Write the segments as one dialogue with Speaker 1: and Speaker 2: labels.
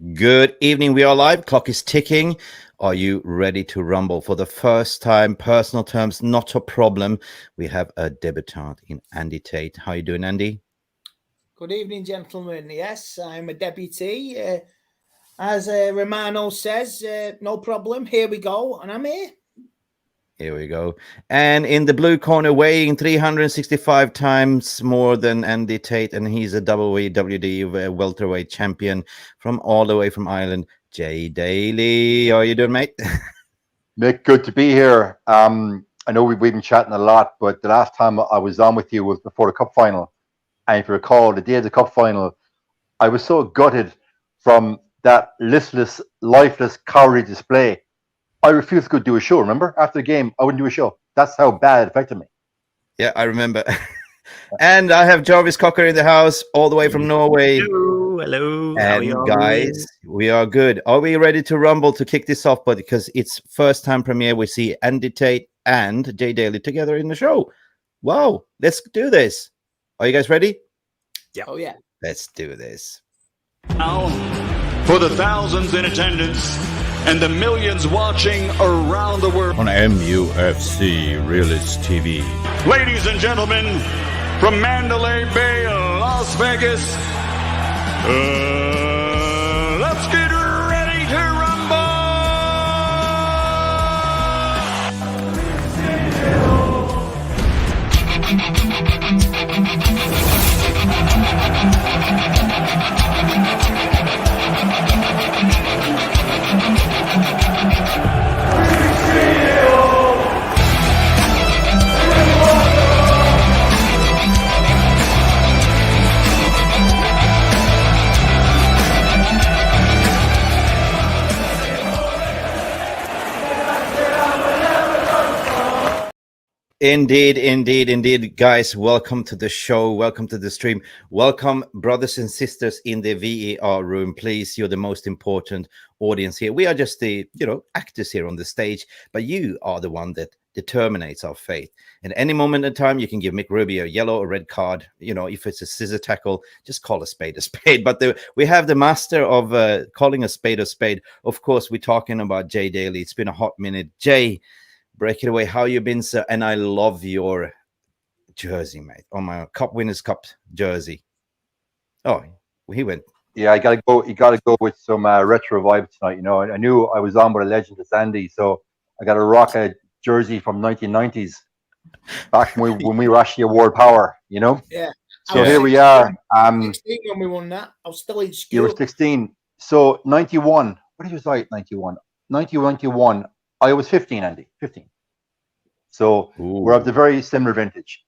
Speaker 1: Good evening. We are live. Clock is ticking. Are you ready to rumble? For the first time, personal terms, not a problem. We have a debutant in Andy Tate. How are you doing, Andy?
Speaker 2: Good evening, gentlemen. Yes, I'm a debutee. As Romano says, no problem. Here we go. And I'm here.
Speaker 1: Here we go. And in the blue corner, weighing 365 times more than Andy Tate, and he's a WWD welterweight champion from all the way from Ireland, Daly. How are you doing, mate?
Speaker 3: Mick, good to be here. I know we've been chatting a lot, but the last time I was on with you was before the cup final. And if you recall, the day of the cup final, I was so gutted from that listless, lifeless, cowardly display. I refused to do a show, remember? After the game, I wouldn't do a show. That's how bad it affected me.
Speaker 1: Yeah, I remember. And I have Jarvis Cocker in the house, all the way from Norway.
Speaker 4: Hello.
Speaker 1: And guys, we are good. Are we ready to rumble to kick this off? But because it's first time premiere, we see Andy Tate and Jay Daly together in the show. Wow, let's do this. Are you guys ready?
Speaker 4: Yeah.
Speaker 2: Oh, yeah.
Speaker 1: Let's do this.
Speaker 5: Now, for the thousands in attendance and the millions watching around the world
Speaker 1: On Mufc Realist TV.
Speaker 5: Ladies and gentlemen, from Mandalay Bay, Las Vegas, let's get ready to rumble!
Speaker 1: Indeed, guys. Welcome to the show. Welcome to the stream. Welcome, brothers and sisters in the VAR room. Please, you're the most important audience here. We are just the, actors here on the stage, but you are the one that determines our fate. At any moment in time, you can give Mick Rubio a yellow or red card. If it's a scissor tackle, just call a spade a spade. But we have the master of calling a spade. Of course, we're talking about Jay Daly. It's been a hot minute. Jay, break it away. How you been, sir? And I love your jersey, mate. On my Winners' Cup jersey. Oh, he went.
Speaker 3: Yeah, I gotta go. You gotta go with some retro vibe tonight. I knew I was on with a legend as Andy, so I got to rock a jersey from 1990s, back when we were actually a world power.
Speaker 2: Yeah.
Speaker 3: So here we are.
Speaker 2: 16 when we won that. I was still in school.
Speaker 3: You were 16. So 91. What was I at 91? 91. I was 15, Andy. 15. So we're of the very similar vintage.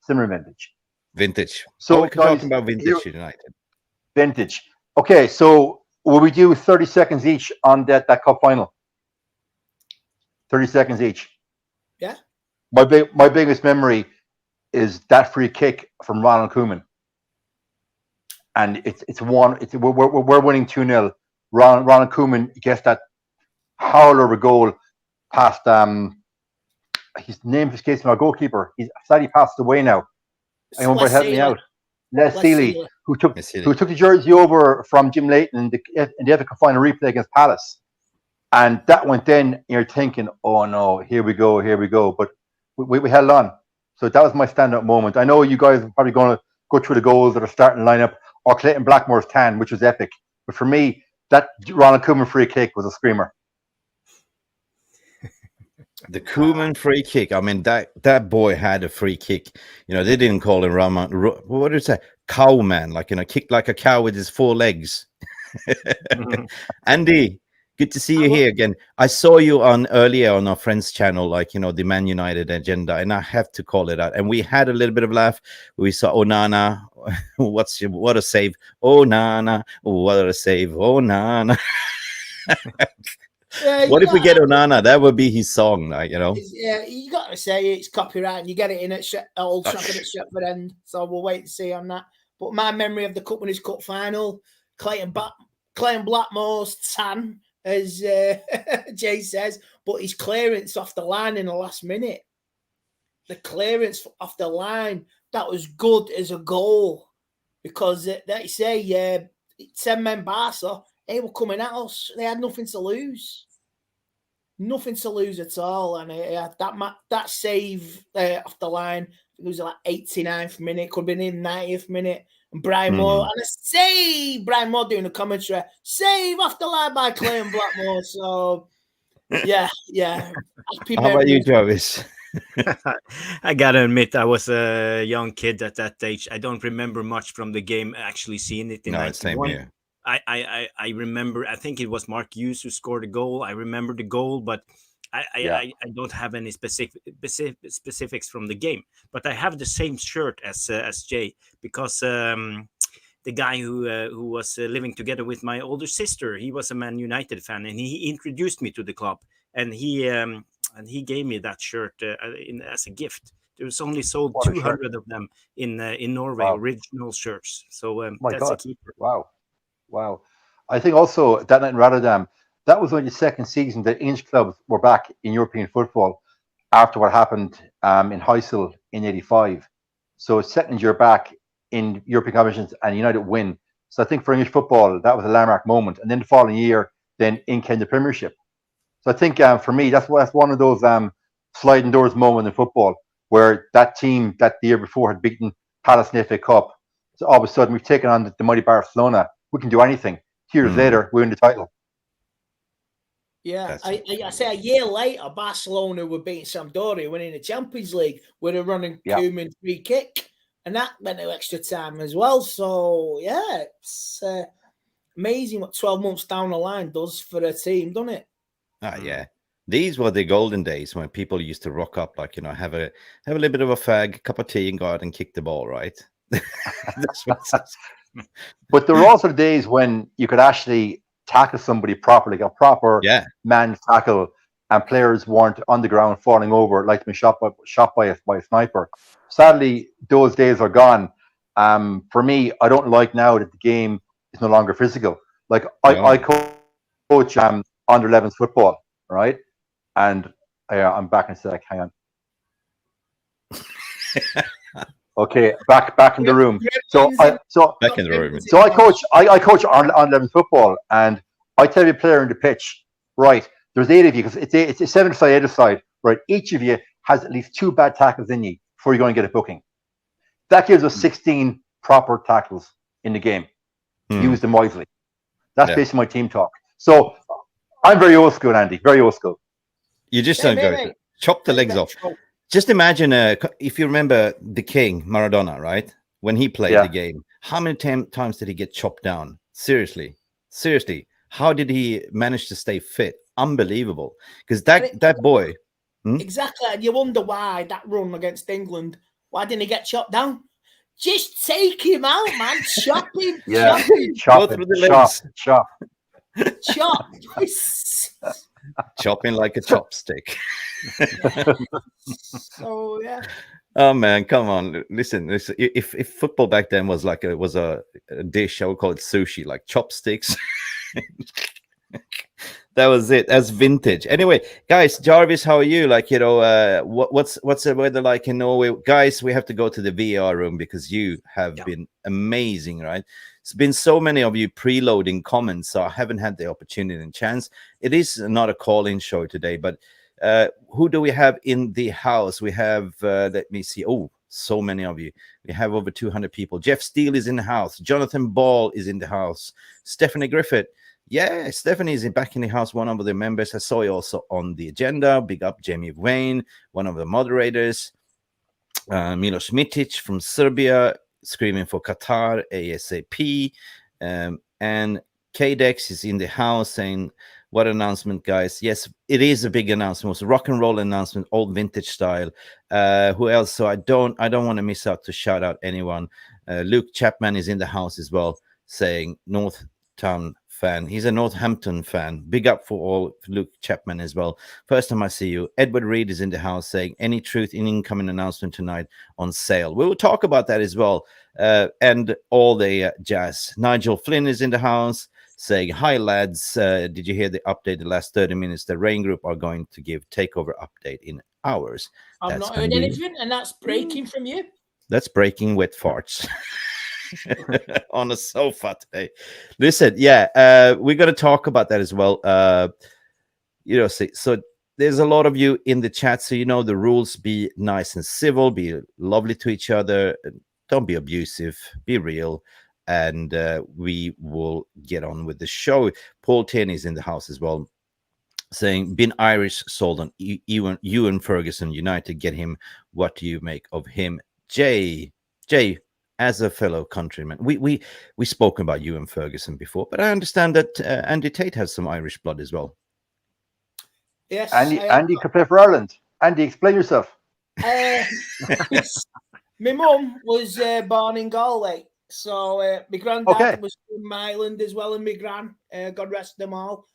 Speaker 1: Vintage.
Speaker 3: So
Speaker 1: we can talk about vintage United.
Speaker 3: Vintage. Okay, so will we do 30 seconds each on that cup final? 30 seconds each.
Speaker 2: Yeah.
Speaker 3: My biggest memory is that free kick from Ronald Koeman. And we're winning 2-0. Ronald Koeman gets that howler of a goal past his name escapes me, our goalkeeper. He's sadly passed away now. Anyone help me out? Les Daly, who took the jersey over from Jim Leighton in the FA Cup final replay against Palace. And that went in, you're thinking, oh no, here we go. But we held on. So that was my stand-up moment. I know you guys are probably going to go through the goals that are starting lineup, or Clayton Blackmore's tan, which was epic. But for me, that Ronald Koeman free kick was a screamer.
Speaker 1: The Koeman free kick. I mean, that boy had a free kick. They didn't call him Raman. What did it say? Cowman, kicked like a cow with his 4 legs. Andy, good to see you here again. I saw you earlier on our friend's channel, the Man United agenda, and I have to call it out. And we had a little bit of laugh. We saw Onana. What a save! Onana, what a save! Onana.
Speaker 2: Yeah,
Speaker 1: what if we get Onana? That would be his song,
Speaker 2: Yeah, you got to say it's copyright, and you get it in at Old Trafford at Stretford End. So we'll wait and see on that. But my memory of the Winners' Cup final, Clayton Blackmore's tan, as Jay says, but his clearance off the line in the last minute. The clearance off the line, that was good as a goal, because, like you say, 10-men Barca, they were coming at us. They had nothing to lose. Nothing to lose at all. And that save off the line, it was like 89th minute, could have been in 90th minute. And Brian Moore, and a save, Brian Moore doing the commentary, save off the line by Clayton Blackmore. So, yeah. Happy
Speaker 1: How about you, Jarvis?
Speaker 4: I gotta admit, I was a young kid at that age. I don't remember much from the game, actually seeing it in
Speaker 1: No, same
Speaker 4: 91.
Speaker 1: here.
Speaker 4: I remember, I think it was Mark Hughes who scored a goal. I remember the goal, but I don't have any specifics from the game. But I have the same shirt as Jay, because the guy who was living together with my older sister, he was a Man United fan, and he introduced me to the club, and he gave me that shirt as a gift. There was only sold 200 of them in Norway, original shirts. So that's a keeper.
Speaker 3: Wow. I think also that night in Rotterdam, that was only the second season that English clubs were back in European football after what happened in Heysel in '85. So second year back in European competitions, and United win. So I think for English football, that was a landmark moment. And then the following year, then in came the Premiership. So I think for me, that's one of those sliding doors moments in football, where that team that the year before had beaten Palace in the FA Cup. So all of a sudden, we've taken on the mighty Barcelona. We can do anything. Years later, we win the title.
Speaker 2: Yeah, I say a year later, Barcelona were beating Sampdoria, winning the Champions League with a running Koeman free kick, and that went to extra time as well. So yeah, it's amazing what 12 months down the line does for a team, doesn't it?
Speaker 1: Yeah. These were the golden days when people used to rock up, like, have a little bit of a fag, cup of tea, and go out and kick the ball, right?
Speaker 3: But there were also days when you could actually tackle somebody properly, like a proper man tackle, and players weren't on the ground falling over, like to be shot by a sniper. Sadly, those days are gone. For me, I don't like now that the game is no longer physical. Like I coach under 11s football, right? And I'm back in a sec. Hang on. Okay, back in the room. So
Speaker 1: back in the room.
Speaker 3: So I coach on 11 football, and I tell you, player in the pitch, right? There's 8 of you, because it's a 7-side, 8-side, right? Each of you has at least 2 bad tackles in you before you go and get a booking. That gives us 16 proper tackles in the game. Use them wisely. That's basically my team talk. So I'm very old school, Andy. Very old school.
Speaker 1: You just don't go to chop the legs off. Just imagine, if you remember the King, Maradona, right? When he played the game, how many times did he get chopped down? Seriously. How did he manage to stay fit? Unbelievable. Because that boy.
Speaker 2: Exactly. And you wonder why that run against England, why didn't he get chopped down? Just take him out, man. Chop him.
Speaker 3: Chop through the legs. Chop.
Speaker 1: Chopping like a chopstick.
Speaker 2: So yeah.
Speaker 1: Oh man, come on! Listen. If football back then was like a dish, I would call it sushi, like chopsticks. That was it. That's vintage. Anyway, guys, Jarvis, how are you? Like, what's the weather like in Norway? Guys, we have to go to the VR room because you have been amazing, right? It's been so many of you preloading comments, so I haven't had the opportunity and chance. It is not a call-in show today, but who do we have in the house? We have, let me see. Oh, so many of you. We have over 200 people. Jeff Steele is in the house. Jonathan Ball is in the house. Stephanie Griffith. Yeah, Stephanie is back in the house, one of the members. I saw you also on the agenda. Big up Jamie Wayne, one of the moderators. Milos Mitic from Serbia, screaming for Qatar ASAP. And KDEX is in the house saying, what announcement, guys? Yes, it is a big announcement. It was a rock and roll announcement, old vintage style. Who else? So I don't want to miss out to shout out anyone. Luke Chapman is in the house as well, saying Northtown fan. He's a Northampton fan. Big up for all Luke Chapman as well. First time I see you. Edward Reed is in the house saying, any truth in incoming announcement tonight on sale. We will talk about that as well. And all the jazz. Nigel Flynn is in the house saying, hi lads, did you hear the update the last 30 minutes? The Rain Group are going to give Takeover update in hours.
Speaker 2: I've not heard anything, and that's breaking from you.
Speaker 1: That's breaking wet farts. on a sofa today. Listen, yeah, we're going to talk about that as well. You know, so there's a lot of you in the chat, so you know the rules. Be nice and civil, be lovely to each other, don't be abusive, be real, and we will get on with the show. Paul Tierney is in the house as well, saying, been Irish, sold on 𝒖𝒂𝒚 United, get him. What do you make of him? Jay, as a fellow countryman, we spoken about 𝒖𝒂𝒚 before, but I understand that Andy Tate has some Irish blood as well.
Speaker 2: Yes,
Speaker 3: Andy could play for Ireland. Andy, explain yourself.
Speaker 2: My mum was born in Galway, so my granddad was from Ireland as well, and my gran, God rest them all.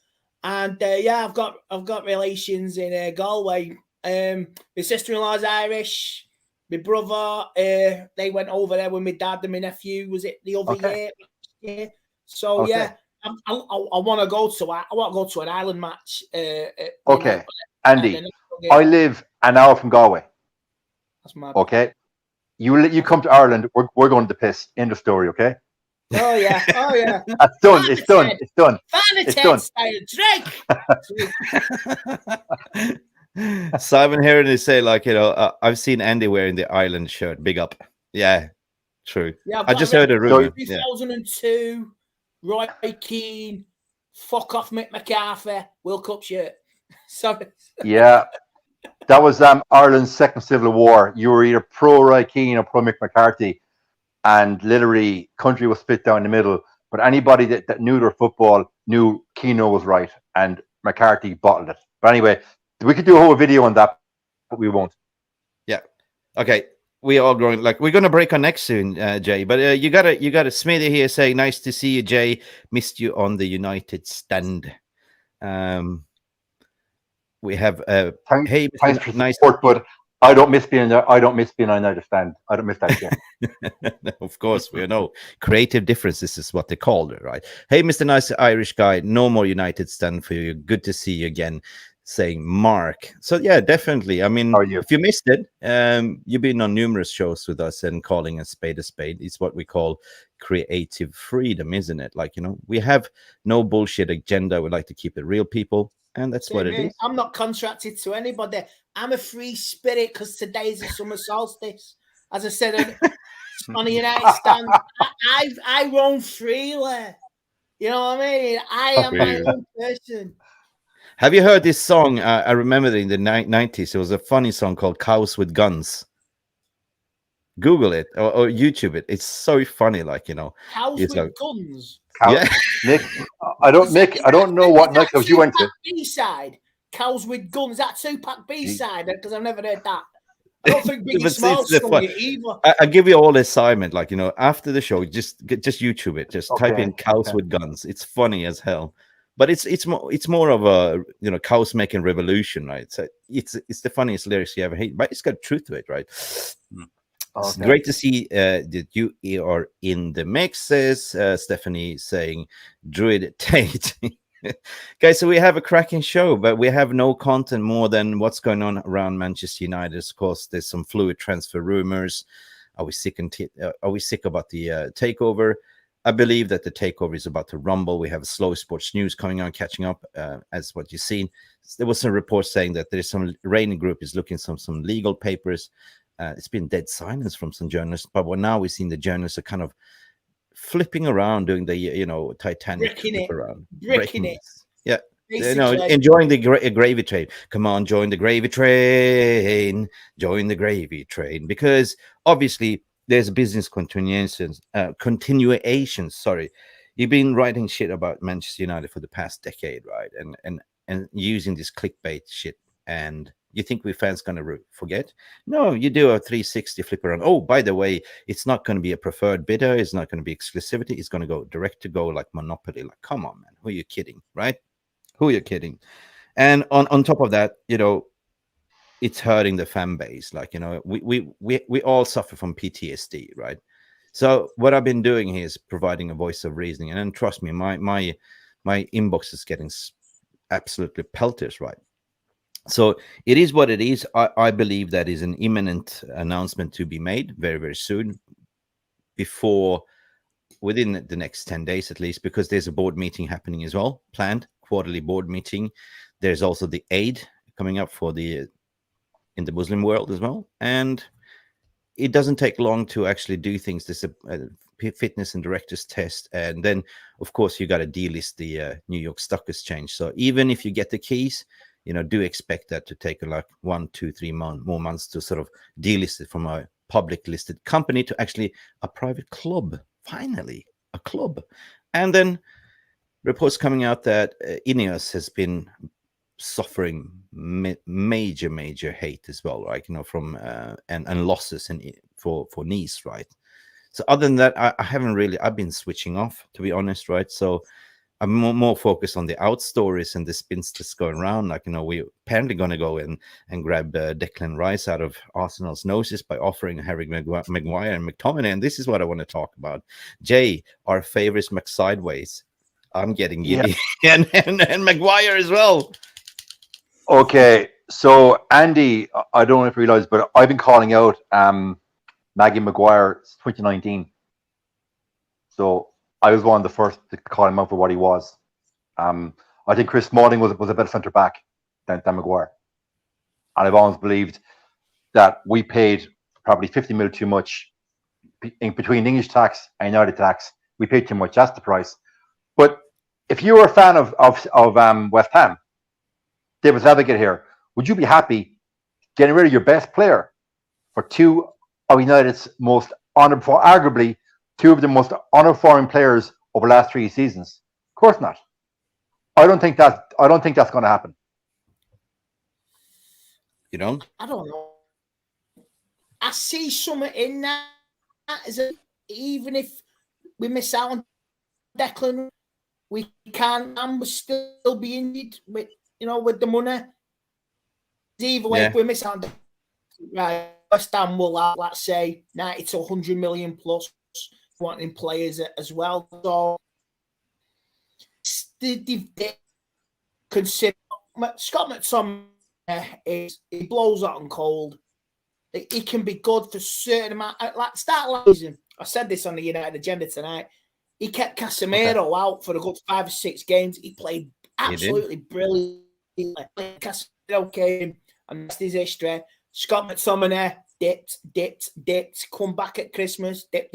Speaker 2: And yeah, I've got relations in Galway. My sister-in-law's Irish. My brother, they went over there with my dad and my nephew. Was it the other year? Yeah. So yeah. I want to go to an Ireland match.
Speaker 3: Okay, Andy, I live an hour from Galway.
Speaker 2: That's mad.
Speaker 3: Okay, you come to Ireland. We're going to the piss. End of story. Okay.
Speaker 2: Oh yeah.
Speaker 3: That's done. It's done. It's done.
Speaker 2: It's done.
Speaker 1: Drink. Simon Heron is saying, like, you know, I've seen Andy wearing the Ireland shirt. Big up. Yeah, true. Yeah, I just heard a rumor.
Speaker 2: 2002. Roy Keane, fuck off Mick McCarthy, World Cup shirt. Sorry.
Speaker 3: Yeah, that was Ireland's second civil war. You were either pro Roy Keane or pro Mick McCarthy, and literally country was split down the middle. But anybody that knew their football knew Keane was right, and McCarthy bottled it. But anyway, we could do a whole video on that, but we won't.
Speaker 1: Yeah. Okay. We are growing, like, we're going to break our neck soon, Jay. But you got a Smithy here saying, nice to see you, Jay. Missed you on the United stand. We have
Speaker 3: hey, thanks for nice support, but I don't miss being there. I don't miss being on United stand. I don't miss that again.
Speaker 1: Of course, we know creative differences is what they called it, right? Hey, Mr. Nice Irish guy, no more United stand for you. Good to see you again. Saying Mark. So yeah, definitely. I mean, if you missed it, you've been on numerous shows with us and calling a spade. It's what we call creative freedom, isn't it? Like, you know, we have no bullshit agenda. We like to keep it real, people, and that's what it is.
Speaker 2: I'm not contracted to anybody. I'm a free spirit because today's the summer solstice. As I said on the United stand, I roam freely. You know what I mean? I am my own person.
Speaker 1: Have you heard this song? I remember it in the 90s. It was a funny song called Cows with Guns. Google it or YouTube it. It's so funny, like, you know.
Speaker 2: Cows with Guns?
Speaker 1: Yeah.
Speaker 3: Nick, I don't know what nightclubs you went to.
Speaker 2: B-side. Cows with Guns. That 2-pack B-side, because I've never heard that. I don't think Biggie Smalls sung it either.
Speaker 1: I give you all assignment, like, you know, after the show, just YouTube it. Just type in Cows with Guns. It's funny as hell. But it's more of a, you know, cows making revolution, right? So it's the funniest lyrics you ever heard, but it's got truth to it, right? It's great to see that you are in the mix, says Stephanie, saying Druid Tate. Guys, so we have a cracking show, but we have no content more than what's going on around Manchester United. Of course, there's some fluid transfer rumors. Are we sick about the takeover? I believe that the takeover is about to rumble. We have slow sports news coming on, catching up as what you've seen. There was some reports saying that there's some Rainy Group is looking some legal papers. It's been dead silence from some journalists, but now we've seen the journalists are kind of flipping around, doing the, you know, Titanic flip around, breaking it. Yeah. You know, enjoying the gravy train. Come on, join the gravy train. Join the gravy train. Because obviously there's business continuations. Sorry, you've been writing shit about Manchester United for the past decade, right? And using this clickbait shit, and you think we fans gonna forget? No, you do a 360 flip around. Oh, by the way, it's not going to be a preferred bidder. It's not going to be exclusivity. It's going to go direct to go, like Monopoly. Like, come on, man, who are you kidding, right? Who are you kidding? And on top of that, you know, it's hurting the fan base. Like, you know, we all suffer from PTSD, right? So what I've been doing here is providing a voice of reasoning, and then trust me, my inbox is getting absolutely pelters, right? So it is what it is. I believe that is an imminent announcement to be made very, very soon, before within the next 10 days at least, because there's a board meeting happening as well, planned quarterly board meeting. There's also the Eid coming up for the in the Muslim world as well, and it doesn't take long to actually do things. There's a fitness and directors test, and then of course you got to delist the New York Stock Exchange. So even if you get the keys, you know, do expect that to take like 1, 2, 3 more months to sort of delist it from a public listed company to actually a private club. Finally, a club. And then reports coming out that Ineos has been suffering major hate as well, right? You know, from and losses for Nice, right? So other than that, I haven't really. I've been switching off, to be honest, right? So I'm more focused on the out stories and the spins that's going around. Like, you know, we're apparently going to go and grab Declan Rice out of Arsenal's noses by offering Harry Maguire and McTominay. And this is what I want to talk about. Jay, our favorite McSideways. I'm getting giddy. Yeah. and Maguire as well.
Speaker 3: Okay, so Andy, I don't know if you realize, but I've been calling out Maggie Maguire 2019. So I was one of the first to call him out for what he was. I think Chris Smalling was a better centre back than Maguire, and I've always believed that we paid probably 50 mil too much in between English tax and United tax. We paid too much. That's the price. But if you were a fan of West Ham, David's advocate here, would you be happy getting rid of your best player for two of United's most arguably two of the most underperforming players over the last 3 seasons? Of course not. I don't think that's going to happen.
Speaker 1: You don't?
Speaker 2: I don't know. I see something in that. Even if we miss out on Declan, we can't, and we'll still be injured with, you know, with the money. Either way, if we miss out on right, West Ham will have, let's say, 90 to 100 million plus wanting players as well. So they consider Scott McTominay he blows hot and cold. He can be good for a certain amount. Like start last season, I said this on the United Agenda tonight. He kept Casemiro out for a good 5 or 6 games. He played absolutely brilliant. Casemiro came and that's his history. Scott McTominay dipped, come back at Christmas, dip.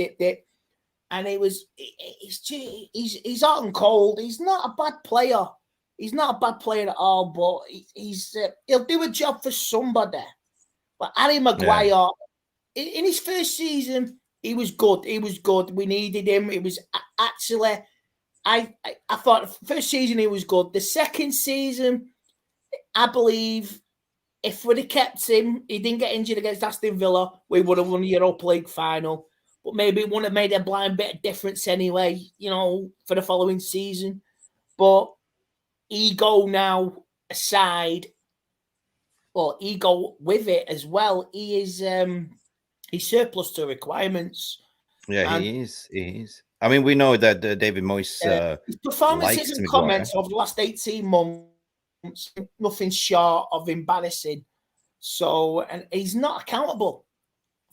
Speaker 2: And he's hot and cold. He's not a bad player. He's not a bad player at all, but he'll do a job for somebody. But Harry Maguire, in his first season, he was good. We needed him. It was actually, I thought the first season he was good. The second season, I believe, if we'd have kept him, he didn't get injured against Aston Villa, we would have won the Europa League final. But maybe it wouldn't have made a blind bit of difference anyway, you know, for the following season. But ego now aside, well, ego with it as well, he is he's surplus to requirements.
Speaker 1: Yeah, he is. I mean, we know that David Moyes
Speaker 2: his performances and comments over the last 18 months, nothing short of embarrassing. So, and he's not accountable.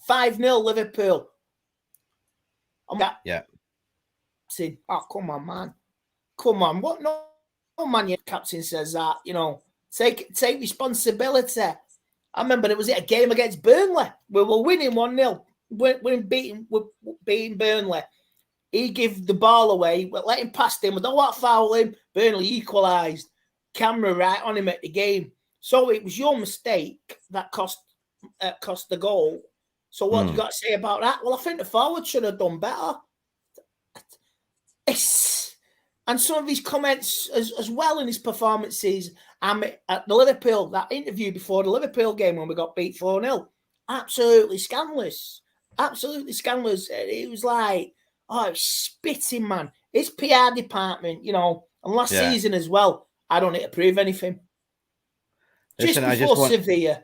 Speaker 2: 5-0 Liverpool.
Speaker 1: Yeah.
Speaker 2: Oh, come on, man. Come on. What no Man United captain says that, you know, take responsibility. I remember it was a game against Burnley. We were winning 1-0. We're beating Burnley. He gave the ball away. We let him past him. We don't want to foul him. Burnley equalised. Camera right on him at the game. So it was your mistake that cost the goal. So what you got to say about that? Well, I think the forward should have done better. And some of his comments as well in his performances at the Liverpool, that interview before the Liverpool game when we got beat 4-0, absolutely scandalous. Absolutely scandalous. It was like, oh, it's spitting, man. It's PR department, you know, and last season as well. I don't need to prove anything.
Speaker 1: Listen,
Speaker 2: Sevilla.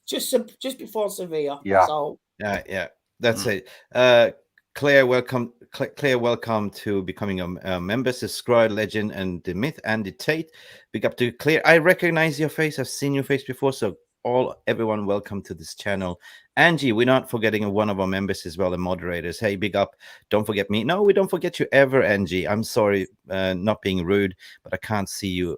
Speaker 2: Just before Sevilla.
Speaker 3: Yeah.
Speaker 2: So
Speaker 1: yeah. That's it. Claire, welcome to becoming a member. Subscribe, legend and the myth, Andy Tate. Big up to Claire. I recognize your face. I've seen your face before, so everyone, welcome to this channel. Angie, we're not forgetting one of our members as well, the moderators. Hey, big up. Don't forget me. No, we don't forget you ever, Angie. I'm sorry, not being rude, but I can't see you,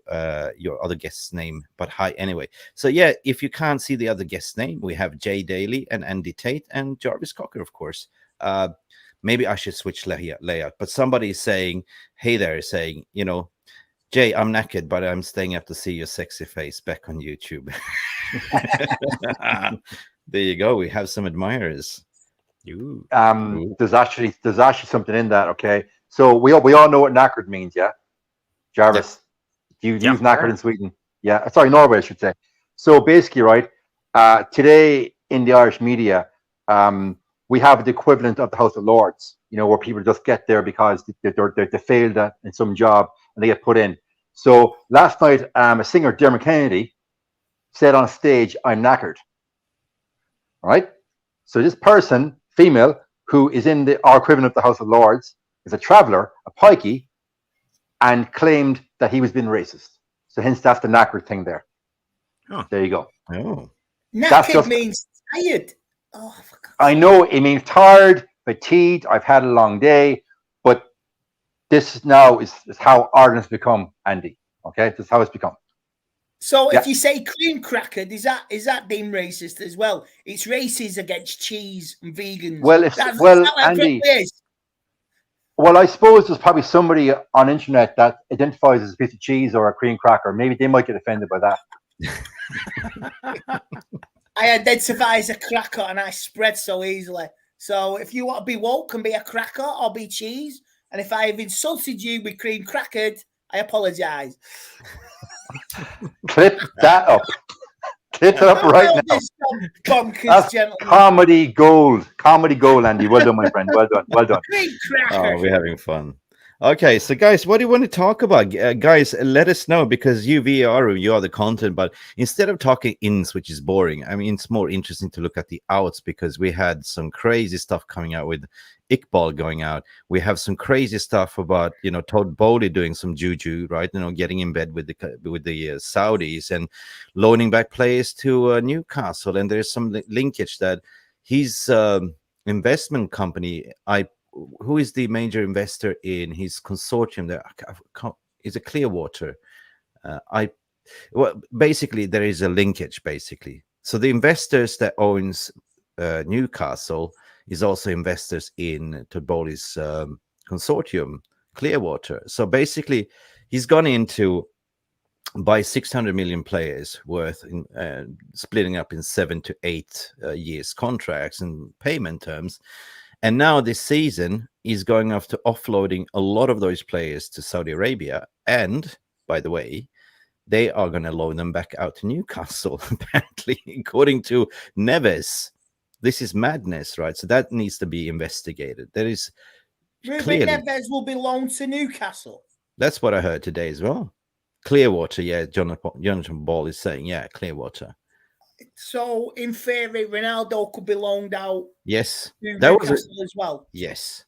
Speaker 1: your other guest's name. But hi anyway. So yeah, if you can't see the other guest's name, we have Jay Daly and Andy Tate and Jarvis Cocker, of course. Maybe I should switch layout. But somebody is saying, hey there, saying, you know, Jay, I'm knackered, but I'm staying up to see your sexy face back on YouTube. There you go. We have some admirers.
Speaker 3: There's actually something in that. Okay, so we all know what knackered means, yeah. Jarvis, do you use knackered in Sweden? Yeah, sorry, Norway, I should say. So basically, right, today in the Irish media, we have the equivalent of the House of Lords. You know, where people just get there because they failed in some job and they get put in. So last night, a singer, Dermot Kennedy, said on stage, "I'm knackered." All right. So this person, female, who is in our equivalent of the House of Lords, is a traveller, a pikey, and claimed that he was being racist. So hence that's the knackered thing there.
Speaker 4: Oh.
Speaker 3: There you go.
Speaker 1: Oh,
Speaker 2: Knackered means tired. Oh,
Speaker 3: I know it means tired, fatigued. I've had a long day, but this now is how Ireland's become, Andy. Okay, this is how it's become.
Speaker 2: So if you say cream cracker, is that deemed racist as well? It's racist against cheese and vegans.
Speaker 3: Well, Andy. Well, I suppose there's probably somebody on internet that identifies as a piece of cheese or a cream cracker. Maybe they might get offended by that.
Speaker 2: I identify as a cracker and I spread so easily. So if you want to be woke and be a cracker or be cheese, and if I've insulted you with cream crackered, I apologise.
Speaker 3: Clip that up. Clip it up right now.
Speaker 2: That's
Speaker 3: comedy gold. Comedy gold, Andy. Well done, my friend. Well done. Well done.
Speaker 1: Oh, we're having fun. Okay, so guys, what do you want to talk about? Guys, let us know, because you are the content, but instead of talking ins, which is boring, I mean, it's more interesting to look at the outs, because we had some crazy stuff coming out with Iqbal going out. We have some crazy stuff about, you know, Todd Bowley doing some juju, right? You know, getting in bed with the Saudis and loaning back players to Newcastle. And there's some linkage that his investment company, who is the major investor in his consortium there? Is it Clearwater? Well, basically there is a linkage, basically. So the investors that owns Newcastle is also investors in Todd Bowley's consortium, Clearwater. So basically he's gone into buy 600 million players worth, in splitting up in 7 to 8 years contracts and payment terms. And now this season, he's going after offloading a lot of those players to Saudi Arabia. And, by the way, they are going to loan them back out to Newcastle, apparently, according to Neves. This is madness, right? So that needs to be investigated. There is
Speaker 2: Ruben Neves will be loaned to Newcastle.
Speaker 1: That's what I heard today as well. Clearwater, yeah, Jonathan Ball is saying, yeah, Clearwater.
Speaker 2: So, in theory, Ronaldo could be loaned out.
Speaker 1: Yes,
Speaker 2: that was as well.
Speaker 1: Yes,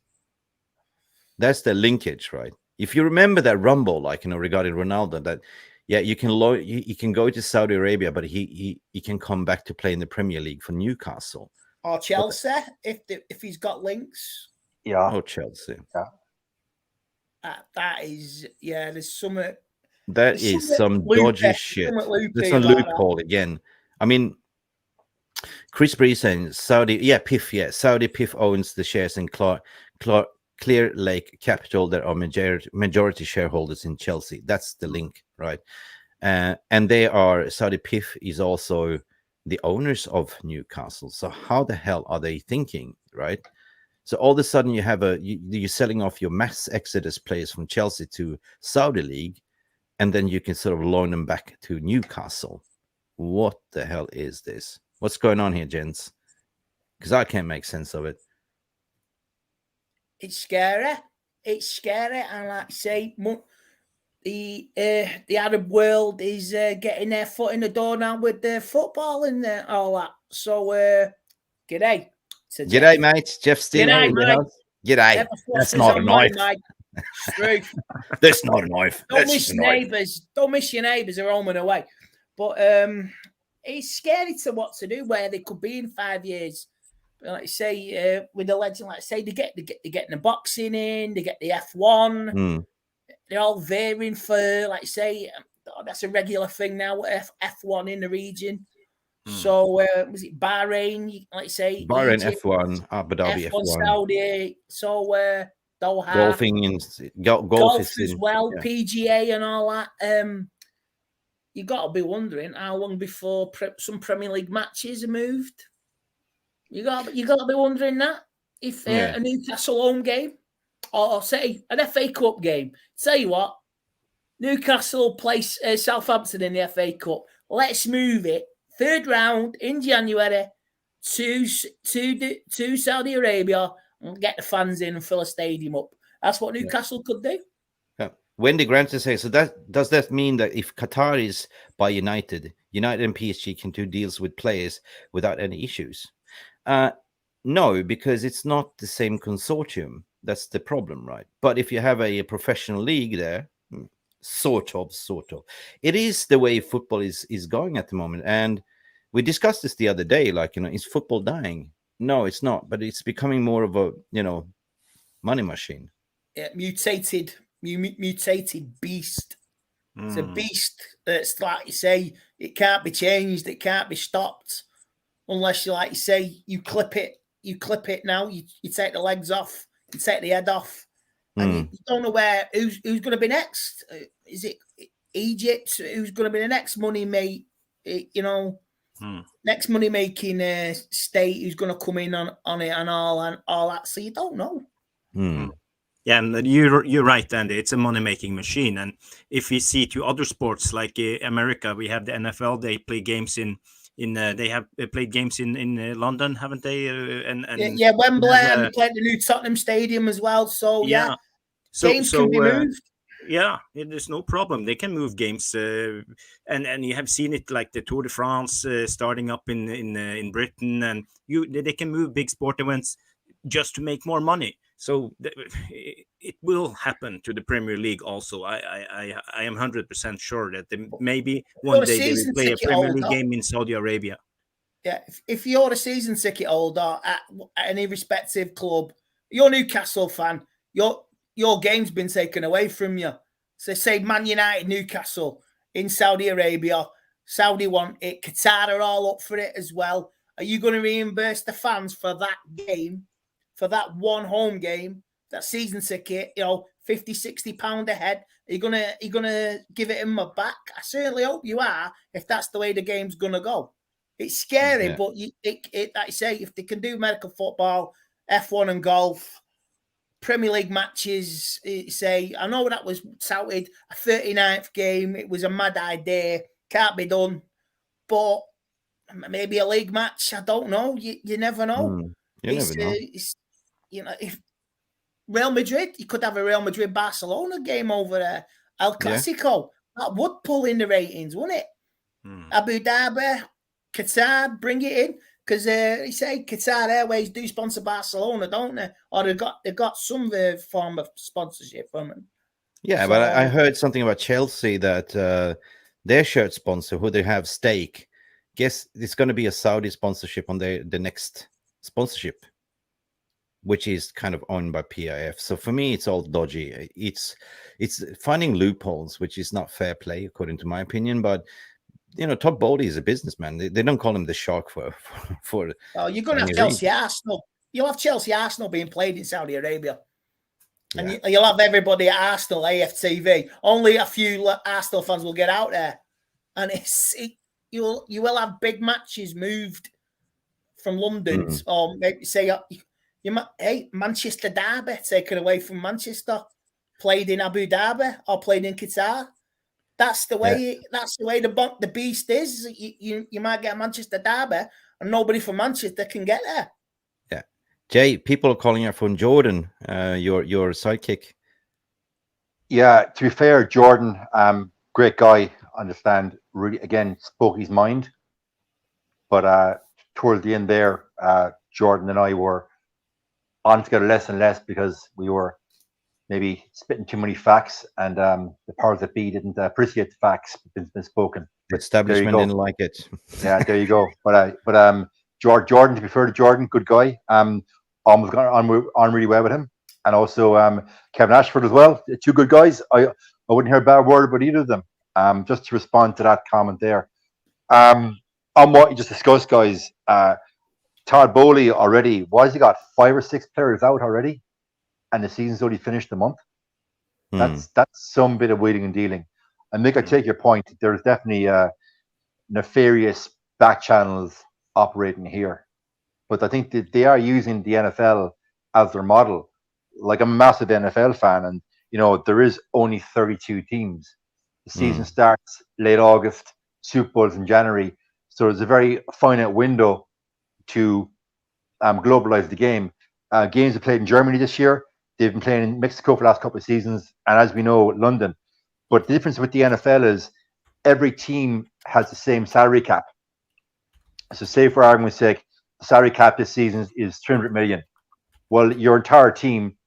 Speaker 1: that's the linkage, right? If you remember that rumble, like, you know, regarding Ronaldo, that you can you can go to Saudi Arabia, but he can come back to play in the Premier League for Newcastle
Speaker 2: or Chelsea if he's got links.
Speaker 3: Yeah,
Speaker 1: oh, Chelsea.
Speaker 3: Yeah,
Speaker 2: that is There's some.
Speaker 1: That is some dodgy shit. There's a loophole again. I mean, Chris Bree saying Saudi PIF owns the shares in Clear Lake Capital. There are majority shareholders in Chelsea. That's the link, right? And they are, Saudi PIF is also the owners of Newcastle. So how the hell are they thinking, right? So all of a sudden you have you're selling off your mass exodus players from Chelsea to Saudi League, and then you can sort of loan them back to Newcastle. What the hell is this? What's going on here, gents? Because I can't make sense of it.
Speaker 2: It's scary. It's scary. And like I say, the Arab world is getting their foot in the door now with the football and all that. So, g'day.
Speaker 1: G'day, mate. Jeff Steele.
Speaker 2: G'day, mate.
Speaker 1: G'day. That's not a knife. That's not a knife.
Speaker 2: Don't miss your neighbours. Don't miss your neighbours are home and away. But it's scary to what to do, where they could be in 5 years. Like I say, with the legend, like I say, they get the boxing in, they get the F1. They're all veering for, like I say, that's a regular thing now. F1 in the region. So was it Bahrain? Like I say,
Speaker 1: Bahrain
Speaker 2: Egypt,
Speaker 1: F1, Abu Dhabi
Speaker 2: F1,
Speaker 1: F1,
Speaker 2: Saudi. So Doha,
Speaker 1: golfing in golf is
Speaker 2: as
Speaker 1: in,
Speaker 2: well,
Speaker 1: yeah.
Speaker 2: PGA and all that. You got to be wondering how long before some Premier League matches are moved. You got to be wondering that if a Newcastle home game or say an FA Cup game. Tell you what, Newcastle plays Southampton in the FA Cup. Let's move it 3rd round in January to Saudi Arabia and get the fans in and fill a stadium up. That's what Newcastle could do.
Speaker 1: Wendy Grant to say, so does that mean that if Qatar is by United and PSG can do deals with players without any issues? No, because it's not the same consortium. That's the problem, right? But if you have a professional league there, sort of, it is the way football is going at the moment. And we discussed this the other day, like, is football dying? No, it's not, but it's becoming more of a, money machine.
Speaker 2: Yeah, mutated beast. It's a beast that's, like you say, it can't be changed, it can't be stopped unless you, like you say, you clip it now, you take the legs off, you take the head off, and you don't know who's going to be next. Is it Egypt? Who's going to be the next money mate? Next money making state who's going to come in on it and all that. So you don't know.
Speaker 4: Yeah, and you're right, Andy. It's a money-making machine. And if we see to other sports like America, we have the NFL. They play games they have played games in London, haven't they?
Speaker 2: Wembley, and they played the new Tottenham Stadium as well. So games can be moved.
Speaker 4: Yeah, there's no problem. They can move games, and you have seen it like the Tour de France starting up in Britain, and they can move big sport events just to make more money. So it will happen to the Premier League also. I am 100% sure that maybe one day they will play a Premier League game in Saudi Arabia.
Speaker 2: Yeah, if you're a season ticket holder at any respective club, you're a Newcastle fan, your game's been taken away from you. So say Man United, Newcastle in Saudi Arabia, Saudi want it, Qatar are all up for it as well. Are you going to reimburse the fans for that game? For that one home game, that season ticket, £50-60 a head, are you gonna give it in my back? I certainly hope you are. If that's the way the game's gonna go, it's scary, but like I say, if they can do medical football, F1 and golf, Premier League matches, say, I know that was touted a 39th game. It was a mad idea, can't be done, but maybe a league match. I don't know. You never know.
Speaker 1: You never know.
Speaker 2: If Real Madrid, you could have a Real Madrid-Barcelona game over there. El Clasico, that would pull in the ratings, wouldn't it? Abu Dhabi, Qatar, bring it in. Because you say Qatar Airways do sponsor Barcelona, don't they? Or they've got some form of sponsorship from them.
Speaker 1: Yeah, but I heard something about Chelsea that their shirt sponsor, who they have stake, guess it's going to be a Saudi sponsorship on the next sponsorship, which is kind of owned by PIF. So for me, it's all dodgy. It's finding loopholes, which is not fair play, according to my opinion. But Todd Bowley is a businessman. They don't call him the shark for.
Speaker 2: Oh, you're going to have Chelsea Arsenal. You'll have Chelsea Arsenal being played in Saudi Arabia, and you'll have everybody at Arsenal AFTV. Only a few Arsenal fans will get out there, and you will have big matches moved from London, or maybe say. Manchester Derby taken away from Manchester, played in Abu Dhabi or played in Qatar. That's the way. That's the way the beast is. You might get a Manchester Derby, and nobody from Manchester can get there.
Speaker 1: Yeah, Jay, people are calling out from Jordan, your sidekick.
Speaker 3: Yeah, to be fair, Jordan, great guy. Understand, really, again, spoke his mind. But towards the end there, Jordan and I were on together less and less because we were maybe spitting too many facts, and the powers that be didn't appreciate the facts been spoken.
Speaker 1: The establishment didn't like it.
Speaker 3: Yeah, there you go. But Jordan, to be fair to Jordan, good guy. Almost got on really well with him, and also Kevin Ashford as well. Two good guys. I wouldn't hear a bad word about either of them. Just to respond to that comment there. On what you just discussed, guys, Todd Boehly already, why has he got 5 or 6 players out already? And the season's only finished a month. That's some bit of wheeling and dealing. And Mick, I take your point. There's definitely nefarious back channels operating here. But I think that they are using the NFL as their model. Like, I'm a massive NFL fan, and you know, there is only 32 teams. The season starts late August, Super Bowl's in January. So there's a very finite window to globalize the game. Games are played in Germany this year. They've been playing in Mexico for the last couple of seasons, and as we know, London. But the difference with the NFL is every team has the same salary cap. So say, for argument's sake, the salary cap this season is 300 million. Well, your entire team,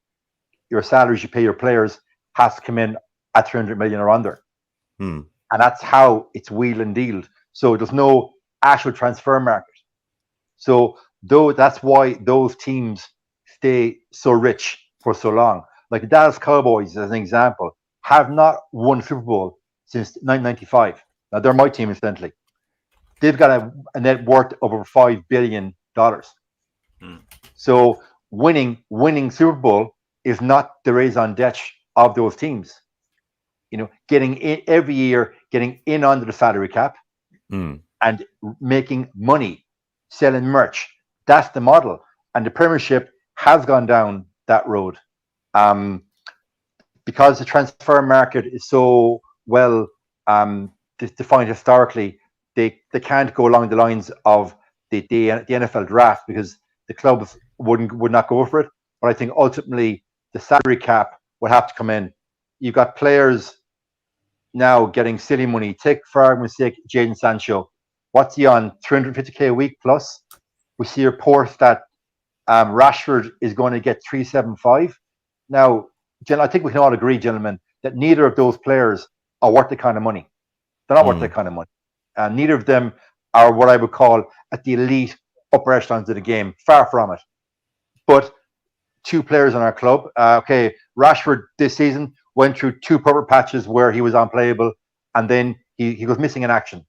Speaker 3: your salaries you pay your players, has to come in at 300 million or under. And that's how it's wheeled and dealed. So there's no actual transfer market. So that's why those teams stay so rich for so long. Like the Dallas Cowboys, as an example, have not won Super Bowl since 1995. Now, they're my team, incidentally. They've got a net worth of over $5 billion. So winning Super Bowl is not the raison d'etre of those teams. You know, getting in every year, getting in under the salary cap, and making money, selling merch. That's the model. And the Premiership has gone down that road. Because the transfer market is so well defined historically, they can't go along the lines of the NFL draft, because the clubs would not go for it. But I think ultimately the salary cap would have to come in. You've got players now getting silly money. Take, for argument's sake, Jadon Sancho. What's he on? 350k a week plus? We see reports that Rashford is going to get 375. Now, I think we can all agree, gentlemen, that neither of those players are worth the kind of money. They're not worth that kind of money. And neither of them are what I would call at the elite upper echelons of the game. Far from it. But 2 players in our club. Okay, Rashford this season went through 2 proper patches where he was unplayable, and then he was missing in action.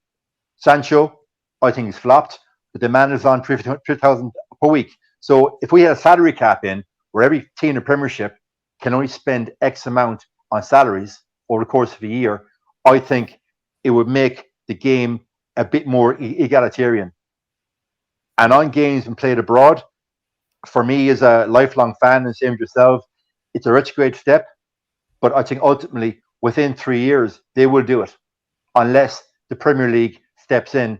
Speaker 3: Sancho, I think he's flopped. The demand is on 3,000 per week. So if we had a salary cap in where every team in the Premiership can only spend X amount on salaries over the course of a year, I think it would make the game a bit more egalitarian. And on games and played abroad, for me as a lifelong fan, and same as yourself, it's a retrograde step. But I think ultimately within 3 years, they will do it unless the Premier League steps in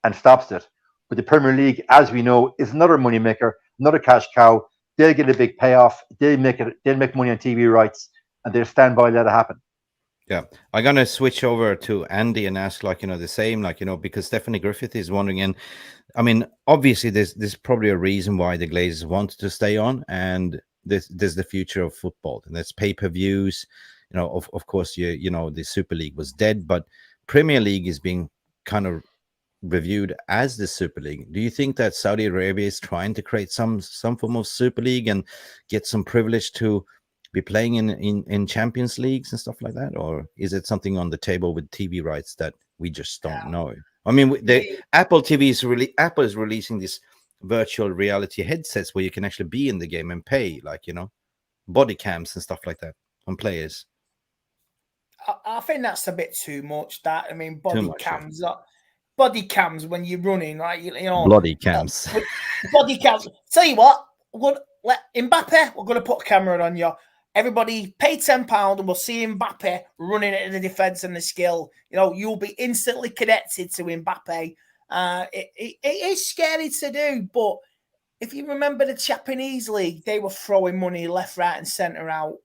Speaker 3: and stops it. But the Premier League, as we know, is another money maker, another cash cow. They'll get a big payoff. They'll make money on TV rights, and they'll stand by and let it happen.
Speaker 1: Yeah, I'm gonna switch over to Andy and ask, like, the same, because Stephanie Griffith is wondering, and I mean, obviously, there's probably a reason why the Glazers want to stay on, and there's the future of football, and there's pay-per-views. Of course, the Super League was dead, but Premier League is being kind of reviewed as the Super League. Do you think that Saudi Arabia is trying to create some form of Super League and get some privilege to be playing in Champions Leagues and stuff like that, or is it something on the table with TV rights that we just don't know? I mean, Apple is releasing this virtual reality headsets where you can actually be in the game and pay, body cams and stuff like that on players.
Speaker 2: I think that's a bit too much. That, I mean, body cams when you're running, like
Speaker 1: bloody cams,
Speaker 2: body cams. Tell you what, let Mbappe, we're going to put a camera on you. Everybody pay £10 and we'll see Mbappe running at the defense and the skill. You'll be instantly connected to Mbappe. It is scary to do, but if you remember the Japanese league, they were throwing money left, right, and centre out.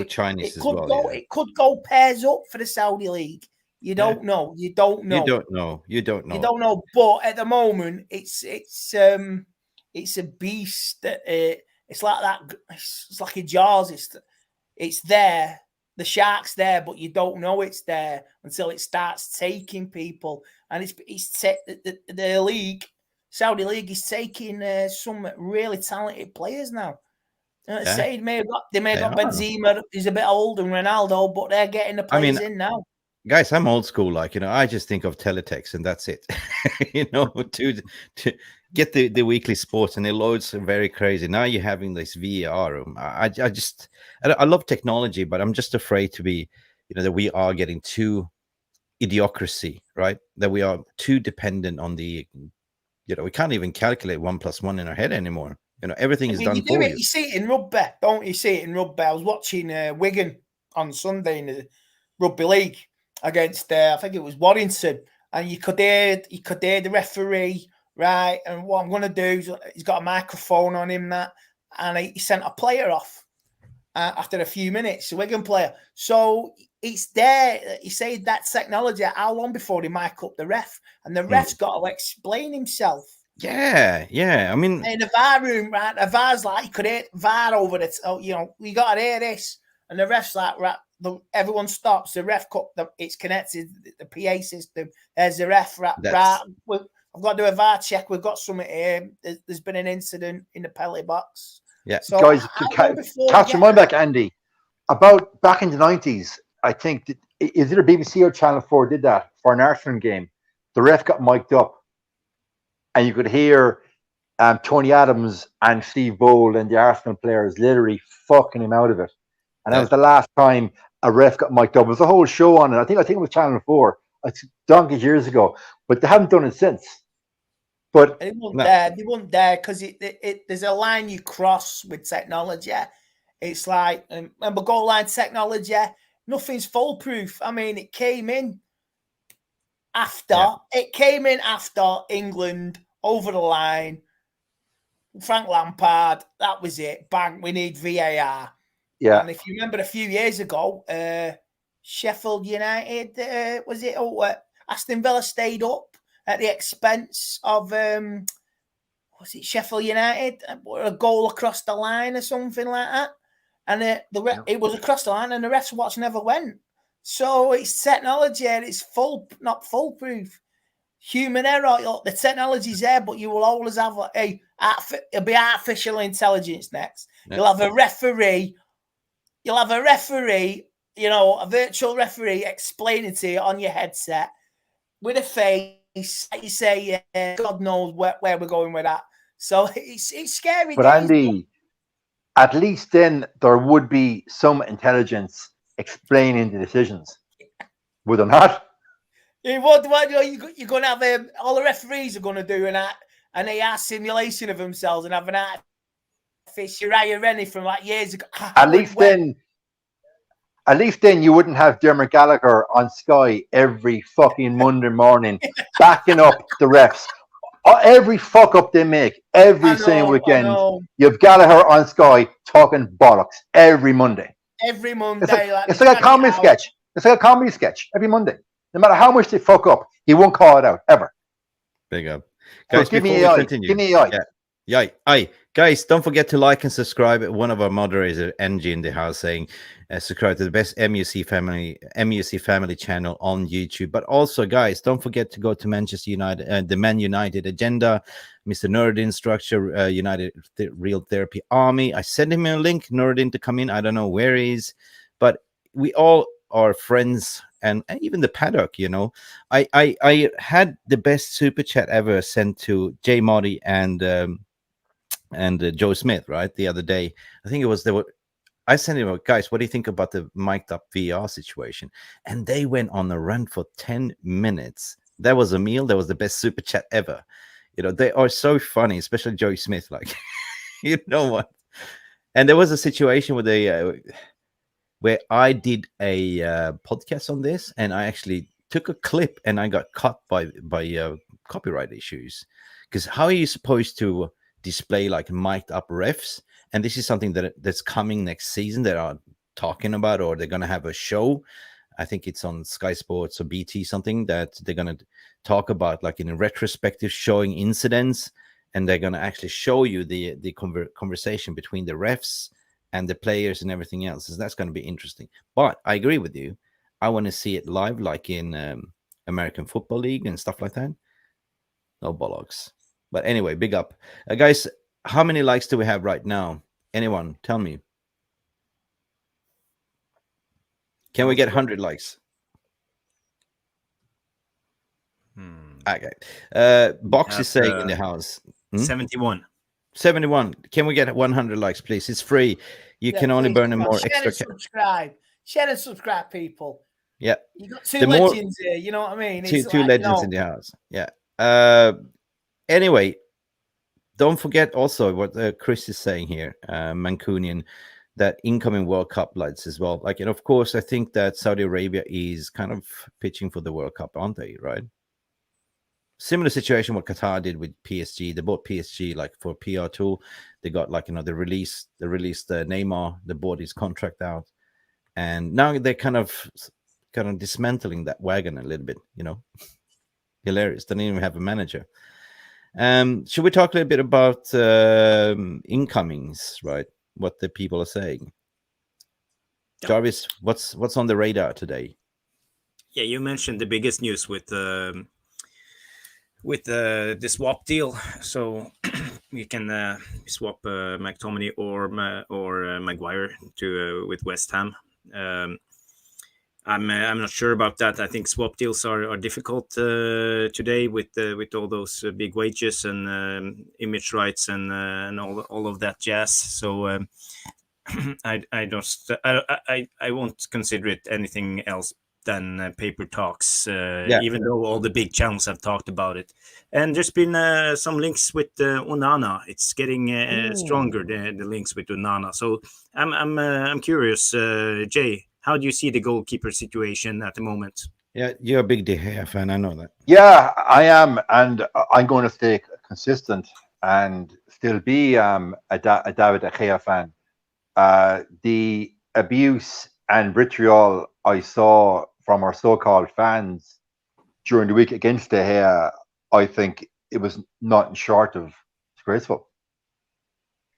Speaker 1: Chinese
Speaker 2: It could go pairs up for the Saudi league. You don't know. You don't know. But at the moment, it's a beast. It's like that. It's like a Jarvis. it's there. The shark's there, but you don't know it's there until it starts taking people. And the league, Saudi league, is taking some really talented players now. Say they may have got Benzema. He's a bit old, and Ronaldo, but they're getting the players in now.
Speaker 1: Guys, I'm old school. Like, I just think of teletext and that's it. To get the weekly sports, and it loads very crazy. Now you're having this VAR room. I love technology, but I'm just afraid to be, that we are getting too idiocracy, right? That we are too dependent on the, we can't even calculate 1 + 1 in our head anymore. Everything is done for you.
Speaker 2: You see it in rugby, don't you? See it in rugby. I was watching Wigan on Sunday in the rugby league against I think it was Warrington, and you could hear the referee, right? And what I'm going to do is, he's got a microphone on him, and he sent a player off after a few minutes, a Wigan player. So it's there. He said that technology. How long before they mic up the ref, and the ref's got to explain himself.
Speaker 1: Yeah. I mean,
Speaker 2: in the VAR room, right? The VAR's like, you could hear VAR over it. Oh, we got to hear this, and the ref's like, right. Everyone stops. The ref it's connected. The PA system. There's the ref. Right. I've got to do a VAR check. We've got something here. There's been an incident in the penalty box.
Speaker 1: Yeah,
Speaker 3: so guys, catch your mind back, Andy. About back in the 90s, I think is either BBC or Channel 4 did that for an Arsenal game. The ref got mic'd up, and you could hear Tony Adams and Steve Bold and the Arsenal players literally fucking him out of it. And that was the last time a ref got mic'd up. It was a whole show on it. I think it was Channel 4. It's donkeys years ago, but they haven't done it since. But
Speaker 2: they won't dare because there's a line you cross with technology. It's like, remember goal line technology? Nothing's foolproof. I mean, it came in after England over the line. Frank Lampard, that was it. Bang, we need VAR.
Speaker 3: Yeah.
Speaker 2: And if you remember a few years ago, Sheffield United, was it? Aston Villa stayed up at the expense of, was it Sheffield United? A goal across the line or something like that. And it was across the line, and the ref's watch never went. So it's technology, and it's not foolproof. Human error. The technology's there, but you will always have it'll be artificial intelligence next. Yeah. You'll have a referee, a virtual referee explaining to you on your headset with a face. You say, God knows where we're going with that. So it's scary.
Speaker 3: But Andy, at least then there would be some intelligence explaining the decisions. Would there not?
Speaker 2: You're going to have all the referees are going to do an AR simulation of themselves and have an artificial Rennie from like years ago.
Speaker 3: At least then you wouldn't have Dermot Gallagher on Sky every fucking Monday morning backing up the refs. Every fuck up they make every single weekend. You have Gallagher on Sky talking bollocks every Monday.
Speaker 2: Every Monday.
Speaker 3: It's like a comedy sketch. It's like a comedy sketch every Monday. No matter how much they fuck up, he won't call it out ever.
Speaker 1: Big up. Guys,
Speaker 3: give me AI. Give me AI.
Speaker 1: Yeah. Aye. Guys, don't forget to like and subscribe. One of our moderators, NG in the house, saying subscribe to the best MUC family channel on YouTube. But also, guys, don't forget to go to Manchester United, the Man United agenda, Mr. Nuruddin structure, United Real Therapy Army. I sent him a link, Nuruddin, to come in. I don't know where he is, but we all are friends. And even the Paddock, I had the best super chat ever sent to Jay Motti and Joe Smith, right, the other day. I think it was I sent him, guys, what do you think about the mic'd up VR situation? And they went on a run for 10 minutes. That was a meal. That was the best super chat ever. They are so funny, especially Joe Smith. Like, you know what? And there was a situation where I did a podcast on this, and I actually took a clip, and I got caught by copyright issues. Because how are you supposed to display like mic'd up refs? And this is something that's coming next season that are talking about, or they're going to have a show. I think it's on Sky Sports or BT, something that they're going to talk about, like in a retrospective, showing incidents, and they're going to actually show you the conversation between the refs and the players and everything else. So that's going to be interesting. But I agree with you. I want to see it live, like in American Football League and stuff like that. No bollocks. But anyway, big up. Guys, how many likes do we have right now? Anyone? Tell me. Can we get 100 likes? Okay. Box is saying in the house.
Speaker 4: 71.
Speaker 1: 71. Can we get 100 likes, please? It's free. You can only burn in more
Speaker 2: Share
Speaker 1: extra.
Speaker 2: And subscribe. Share and subscribe, people.
Speaker 1: Yeah.
Speaker 2: You got two legends here. You know what I mean?
Speaker 1: Two legends in the house. Yeah. Anyway, don't forget also what Chris is saying here, Mancunian, that incoming World Cup lights as well. Like, and of course, I think that Saudi Arabia is kind of pitching for the World Cup, aren't they? Right. Similar situation what Qatar did with PSG. They bought PSG like for a PR tool. They got like, they released Neymar. They bought his contract out, and now they're kind of dismantling that wagon a little bit. Hilarious. They don't even have a manager. Should we talk a little bit about incomings, right? What the people are saying. Yeah. Jarvis, what's on the radar today?
Speaker 4: Yeah, you mentioned the biggest news with the swap deal. So you can swap McTominay or Maguire to with West Ham. I'm not sure about that. I think swap deals are difficult today with all those big wages and image rights and all of that jazz. So I won't consider it anything else than paper talks. Even though all the big channels have talked about it, and there's been some links with Onana. It's getting stronger, the links with Onana. So I'm curious, Jay. How do you see the goalkeeper situation at the moment?
Speaker 1: Yeah, you're a big De Gea fan. I know that.
Speaker 3: Yeah, I am, and I'm going to stay consistent and still be a David De Gea fan. The abuse and vitriol I saw from our so-called fans during the week against De Gea, I think it was nothing short of disgraceful.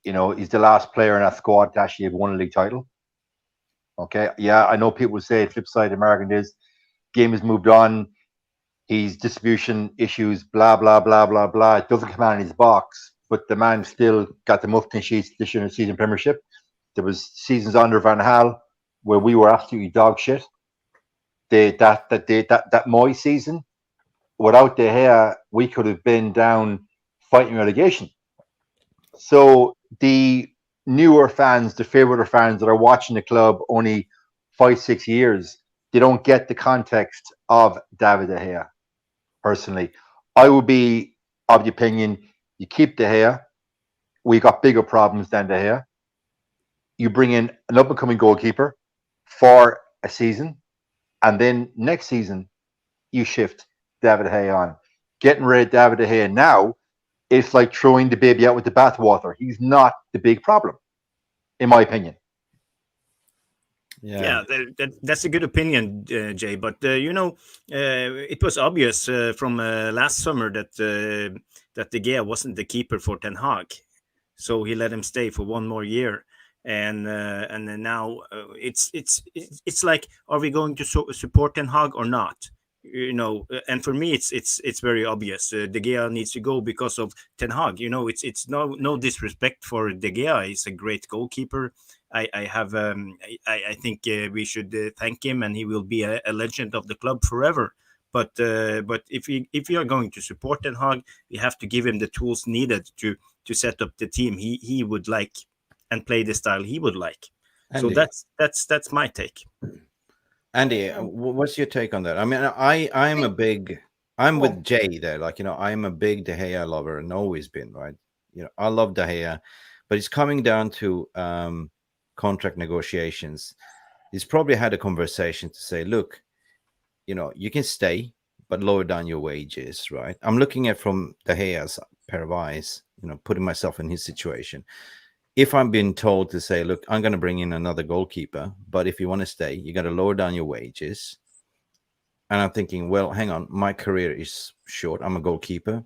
Speaker 3: He's the last player in that squad to actually have won a league title. Okay, yeah, I know people say flip side American is game has moved on. He's distribution issues, blah blah blah blah blah. It doesn't come out in his box, but the man still got the most clean sheets this year in the season Premiership. There was seasons under Van Gaal where we were absolutely dog shit. That Moy season, without De Gea, we could have been down fighting relegation. So the newer fans, the favourite fans that are watching the club only 5-6 years, they don't get the context of David De Gea. Personally, I would be of the opinion you keep De Gea. We got bigger problems than De Gea. You bring in an up-and-coming goalkeeper for a season, and then next season you shift David De Gea on. Getting rid of David De Gea now, it's like throwing the baby out with the bathwater. He's not the big problem, in my opinion.
Speaker 4: Yeah, that's a good opinion, Jay. But it was obvious from last summer that De Gea wasn't the keeper for Ten Hag, so he let him stay for one more year. And then now it's like, are we going to support Ten Hag or not? And for me, it's very obvious. De Gea needs to go because of Ten Hag. It's no disrespect for De Gea. He's a great goalkeeper. I think we should thank him, and he will be a legend of the club forever. But if we are going to support Ten Hag, we have to give him the tools needed to set up the team he would like and play the style he would like. Andy. So that's my take.
Speaker 1: Andy, what's your take on that? I mean, I'm with Jay there. Like, I'm a big De Gea lover and always been, right? I love De Gea, but it's coming down to contract negotiations. He's probably had a conversation to say, look, you can stay, but lower down your wages, right? I'm looking at from De Gea's pair of eyes, putting myself in his situation. If I'm being told to say, look, I'm going to bring in another goalkeeper, but if you want to stay, you got to lower down your wages. And I'm thinking, well, hang on, my career is short. I'm a goalkeeper.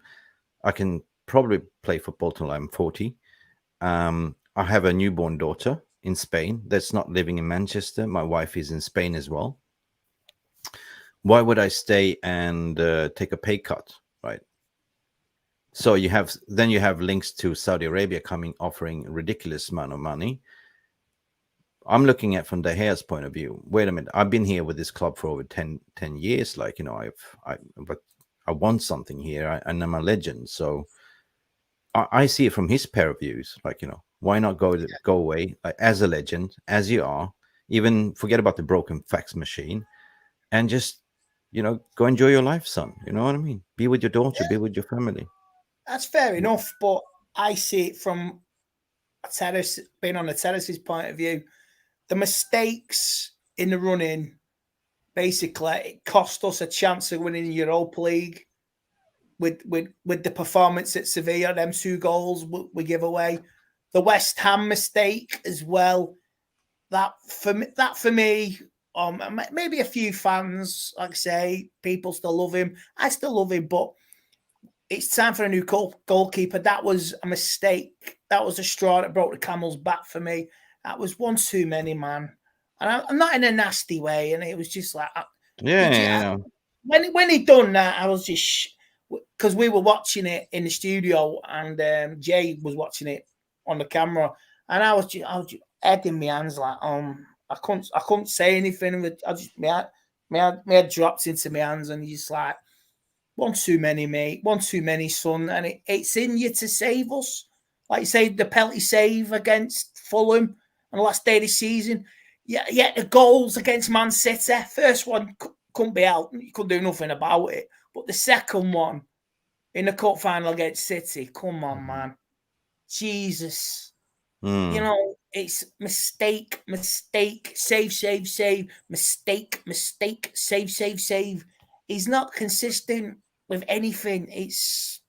Speaker 1: I can probably play football till I'm 40. I have a newborn daughter. in Spain that's not living in Manchester. My wife is in Spain as well. Why would I stay and take a pay cut, right? So you have links to Saudi Arabia coming, offering a ridiculous amount of money. I'm looking at from De Gea's point of view. Wait a minute, I've been here with this club for over 10 years. Like, you know, but I want something here, and I'm a legend. So I see it from his pair of views. Like, you know, why not go away as a legend, as you are, even forget about the broken fax machine, and just, you know, go enjoy your life, son. You know what I mean? Be with your daughter, be with your family.
Speaker 2: That's fair enough, but I see it from being on a terrace's point of view. The mistakes in the running, basically, it cost us a chance of winning the Europa League with the performance at Sevilla. Them 2 goals we give away. The West Ham mistake as well. That for me, maybe a few fans, like I say, people still love him. I still love him, but it's time for a new goalkeeper. That was a mistake. That was a straw that broke the camel's back for me. That was one too many, man. And I'm not in a nasty way. And it was just like, when he done that, I was just, because we were watching it in the studio, and Jay was watching it on the camera, and I was just head in my hands, like I couldn't say anything. I just my head dropped into my hands, and he's like, one too many, mate. One too many, son. And it's in you to save us. Like you say, the penalty save against Fulham on the last day of the season. Yeah, the goals against Man City. First one couldn't be out. You couldn't do nothing about it. But the second one in the cup final against City, come on, man. Jesus. You know, it's mistake, save, mistake, save. He's not consistent with anything. It's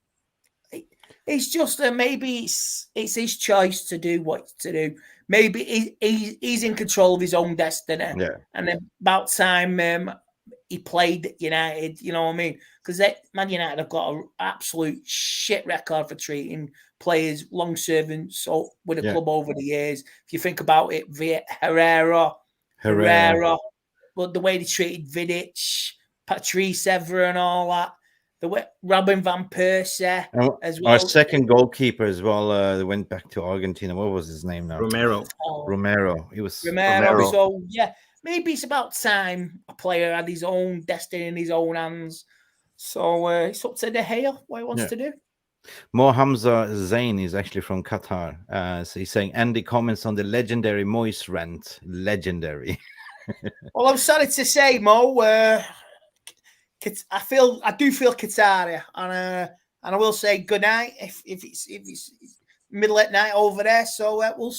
Speaker 2: just maybe it's his choice to do what to do. Maybe he's in control of his own destiny.
Speaker 1: Yeah.
Speaker 2: And then about time he played at United, you know what I mean? Because Man United have got an absolute shit record for treating players, long servants with the club over the years. If you think about it, Herrera, but the way they treated Vidic, Patrice Evra and all that. The way Robin van Persie as well.
Speaker 1: Our second goalkeeper as well. They went back to Argentina. What was his name now?
Speaker 4: Romero.
Speaker 1: He was
Speaker 2: Romero. So yeah, maybe it's about time a player had his own destiny in his own hands. So it's up to De Gea what he wants to do.
Speaker 1: Hamza Zain is actually from Qatar. So he's saying Andy comments on the legendary Moyes rant. Legendary.
Speaker 2: Well, I'm sorry to say, Mo. I do feel Qatari, and I will say good night if it's middle at night over there. So we'll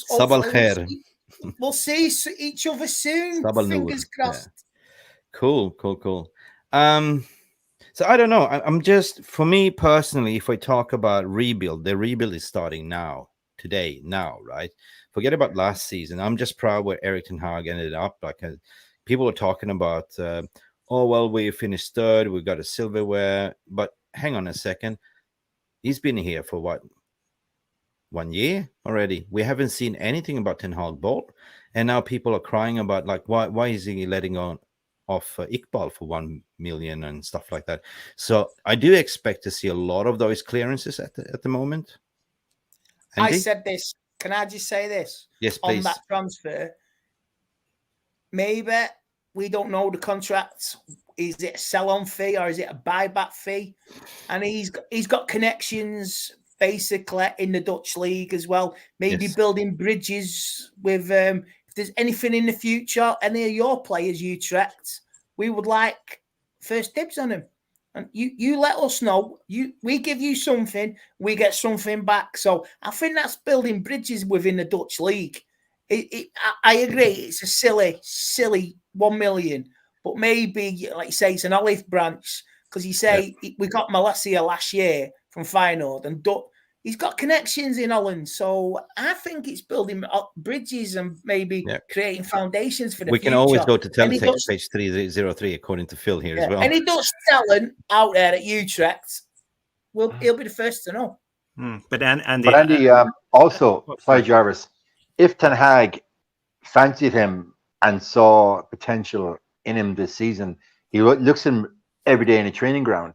Speaker 2: see each other soon. Fingers crossed.
Speaker 1: Yeah. Cool. So I don't know. I'm just, for me personally, if I talk about rebuild, the rebuild is starting now, right? Forget about last season. I'm just proud where Erik ten Hag ended up. Like people are talking about. Oh, well, we finished third. We got a silverware. But hang on a second. He's been here for what? 1 year already. We haven't seen anything about Ten Hag ball. And now people are crying about, like, why is he letting off 𝒖𝒃 for 1 million and stuff like that. So I do expect to see a lot of those clearances at the moment. Andy?
Speaker 2: I said this. Can I just say this?
Speaker 1: Yes, please.
Speaker 2: On that transfer, maybe we don't know the contract. Is it a sell-on fee or is it a buyback fee? And he's got connections basically in the Dutch league as well. Maybe building bridges with. If there's anything in the future, any of your players, Utrecht, we would like first dibs on him. And you let us know. We give you something, we get something back. So I think that's building bridges within the Dutch league. I agree. It's a silly 1 million, but maybe, like you say, it's an olive branch because you say we got Malaysia last year from Feyenoord, and he's got connections in Holland. So I think it's building bridges and maybe creating foundations for the future.
Speaker 1: We can always go to teletext page 303 according to Phil here as well.
Speaker 2: Any Dutch talent out there at Utrecht, he'll be the first to know.
Speaker 3: But Andy, also, sorry, Jarvis, if Ten Hag fancied him and saw potential in him this season, he looks at him every day in a training ground,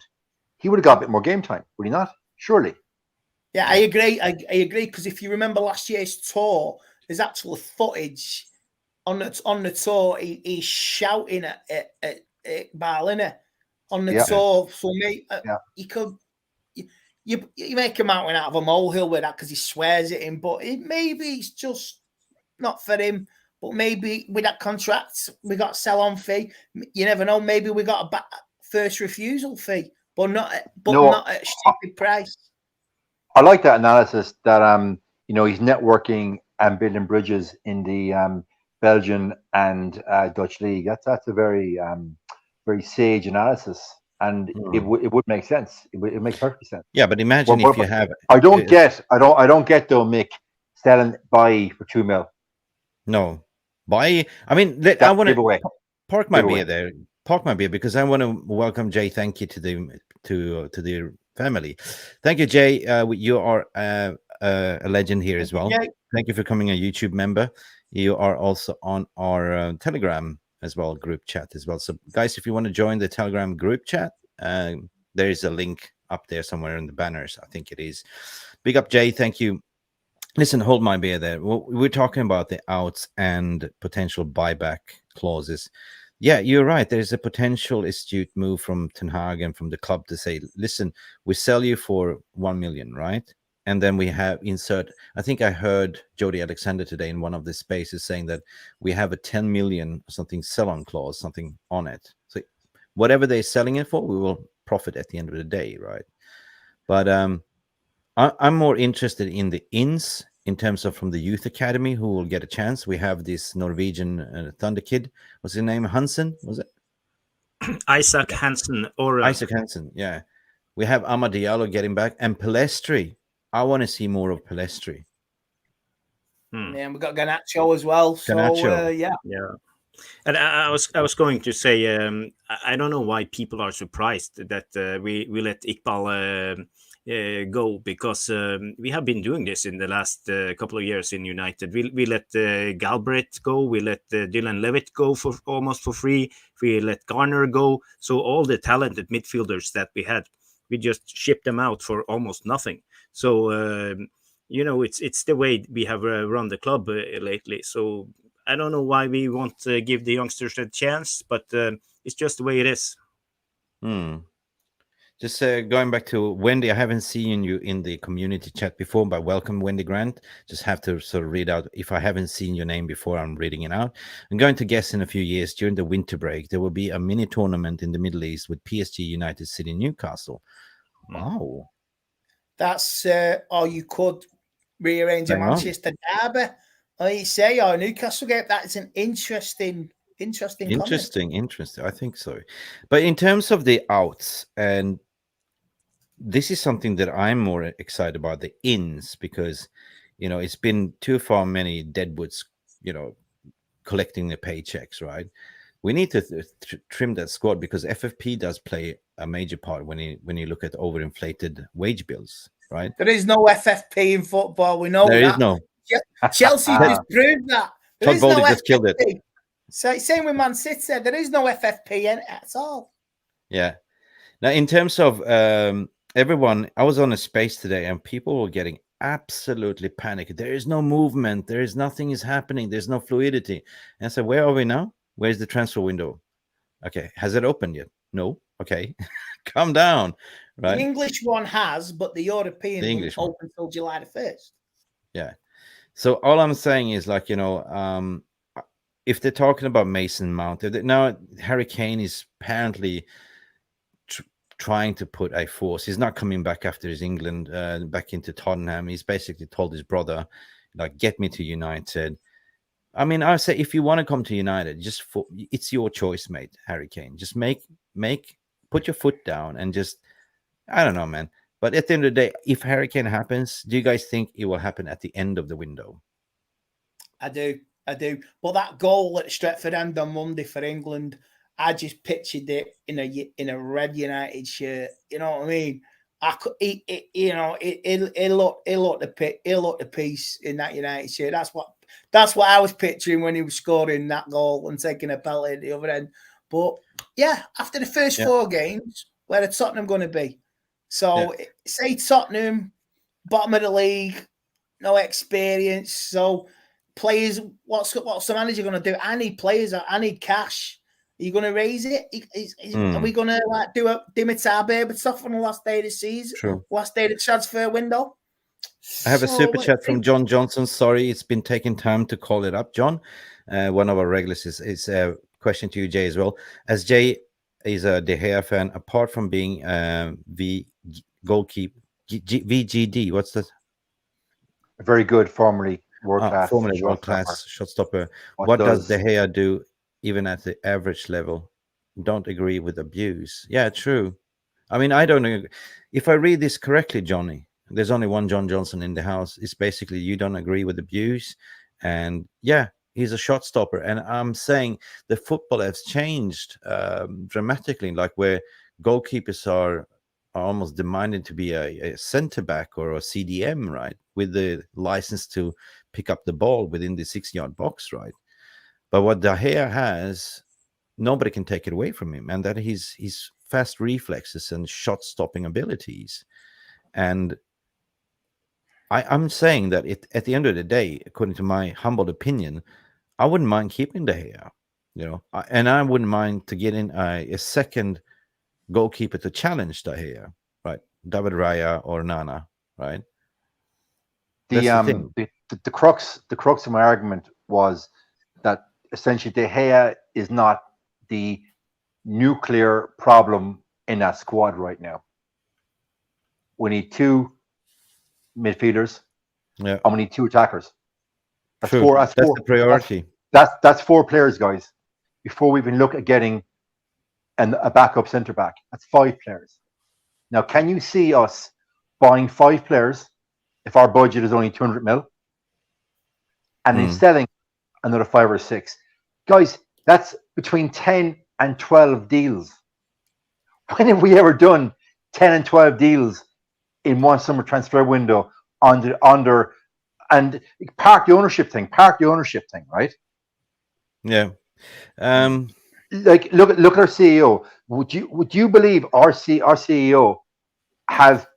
Speaker 3: he would have got a bit more game time, would he not? Surely.
Speaker 2: Yeah, I agree. I agree, because if you remember last year's tour, there's actual footage on the tour. He's shouting at 𝒂𝒊𝒂𝒏 on the tour. So me, you could you make a mountain out of a molehill with that, because he swears at him. But maybe it's just not for him. But maybe with that contract, we got a sell-on fee. You never know. Maybe we got a first refusal fee, but not at a stupid price.
Speaker 3: I like that analysis that he's networking and building bridges in the Belgian and Dutch league. That's a very very sage analysis, and it would make sense. It makes perfect sense.
Speaker 1: Yeah, but imagine if you have.
Speaker 3: I don't get though, Mick, selling 𝒑𝒑 for 2 mil.
Speaker 1: No, I mean, I want to park my beer there. Park my beer, because I want to welcome Jay. Thank you to the family. Thank you, Jay. You are a legend here as well. Thank you for coming a YouTube member. You are also on our Telegram as well, group chat as well. So guys, if you want to join the Telegram group chat, there is a link up there somewhere in the banners. I think it is. Big up, Jay. Thank you. Listen, hold my beer there. We're talking about the outs and potential buyback clauses. Yeah, you're right. There's a potential astute move from tenhag and from the club to say, listen, we sell you for 1 million, right? And then we have insert, I think I heard Jody Alexander today in one of the spaces saying that we have a 10 million something sell-on clause, something on it. So whatever they're selling it for, we will profit at the end of the day, right? But I'm more interested in the ins in terms of from the youth academy who will get a chance. We have this Norwegian Thunder kid. What's his name? Hansen, was it?
Speaker 4: Isaac Hansen.
Speaker 1: Isaac Hansen, yeah. We have Amad Diallo getting back. And Palestri. I want to see more of Palestri.
Speaker 2: Yeah, and we've got Garnacho as well. So, yeah.
Speaker 4: And I was going to say, I don't know why people are surprised that we let Iqbal go, because we have been doing this in the last couple of years in United. We let Galbraith go, we let Dylan Levitt go for almost for free, we let Garner go. So all the talented midfielders that we had, we just shipped them out for almost nothing. So it's the way we have run the club lately. So I don't know why we won't give the youngsters a chance, but it's just the way it is.
Speaker 1: Just going back to Wendy, I haven't seen you in the community chat before, but welcome, Wendy Grant. Just have to sort of read out. If I haven't seen your name before, I'm reading it out. I'm going to guess in a few years during the winter break, there will be a mini tournament in the Middle East with PSG, United City, Newcastle. Wow.
Speaker 2: That's, or you could rearrange a Manchester derby, I say, or Newcastle game. That's an interesting.
Speaker 1: Interesting. I think so. But in terms of the outs, and this is something that I'm more excited about, the ins, because it's been too far many deadwoods, collecting the paychecks, right? We need to trim that squad, because FFP does play a major part when you look at overinflated wage bills, right?
Speaker 2: There is no FFP in football. We know
Speaker 1: there
Speaker 2: that.
Speaker 1: is no.
Speaker 2: Chelsea just proved that. There is no
Speaker 1: just killed it.
Speaker 2: So same with Man City. There is no FFP in it at all.
Speaker 1: Yeah. Now, in terms of everyone, I was on a space today, and people were getting absolutely panicked. There is no movement. There is nothing is happening. There's no fluidity. And I said, where are we now? Where's the transfer window? Okay, has it opened yet? No. Okay, calm down. Right.
Speaker 2: The English one has, but the European won't open until July the 1st.
Speaker 1: Yeah. So all I'm saying is, like, if they're talking about Mason Mount, now Harry Kane is apparently trying to put a force. He's not coming back after his England back into Tottenham. He's basically told his brother, like, get me to United. I mean, I say, if you want to come to United, it's your choice, mate, Harry Kane. Just put your foot down and just, I don't know, man. But at the end of the day, if Harry Kane happens, do you guys think it will happen at the end of the window?
Speaker 2: I do. But that goal at Stretford End on Monday for England, I just pictured it in a red United shirt. You know what I mean? He'll look the piece in that United shirt. That's what That's what I was picturing when he was scoring that goal and taking a penalty at the other end. But yeah, after the first 4 games, where are Tottenham going to be? So say Tottenham, bottom of the league, no experience. So players, what's the manager going to do? I need players. I need cash. Are you going to raise it? Are we going to like do a 𝒖𝒊𝒂𝒏𝒅𝒊𝒔𝒕 stuff on the last day of the season?
Speaker 1: True.
Speaker 2: Last day of the transfer window.
Speaker 1: I have a super chat from John Johnson. Sorry, it's been taking time to call it up, John. One of our regulars is a question to you, Jay, as well. As Jay is a De Gea fan, apart from being the goalkeeper, VGD, what's that?
Speaker 3: Very good, formerly world-class.
Speaker 1: Formerly world-class shot stopper. What does De Gea do even at the average level? Don't agree with abuse. Yeah, true. I mean, I don't agree. If I read this correctly, Johnny, there's only one John Johnson in the house. It's basically you don't agree with abuse. And yeah, he's a shot stopper. And I'm saying the football has changed dramatically, like where goalkeepers are almost demanded to be a center back or a CDM, right? With the license to pick up the ball within the 6-yard box, right? But what De Gea has, nobody can take it away from him. And that his fast reflexes and shot stopping abilities. And I'm saying that at the end of the day, according to my humble opinion, I wouldn't mind keeping De Gea, you know, and I wouldn't mind to get in a second goalkeeper to challenge De Gea, right? David Raya or Nana, right?
Speaker 3: The crux of my argument was that essentially De Gea is not the nuclear problem in that squad right now. We need 2 midfielders, and we need 2 attackers. That's
Speaker 1: True.
Speaker 3: 4.
Speaker 1: That's the priority.
Speaker 3: That's 4 players, guys. Before we even look at getting a backup centre back, that's 5 players. Now, can you see us buying 5 players if our budget is only 200 mil, and then selling another 5 or 6? Guys, that's between 10 and 12 deals. When have we ever done 10 and 12 deals in one summer transfer window under and park the ownership thing, right?
Speaker 1: Yeah.
Speaker 3: Like look at our CEO. Would you believe our CEO has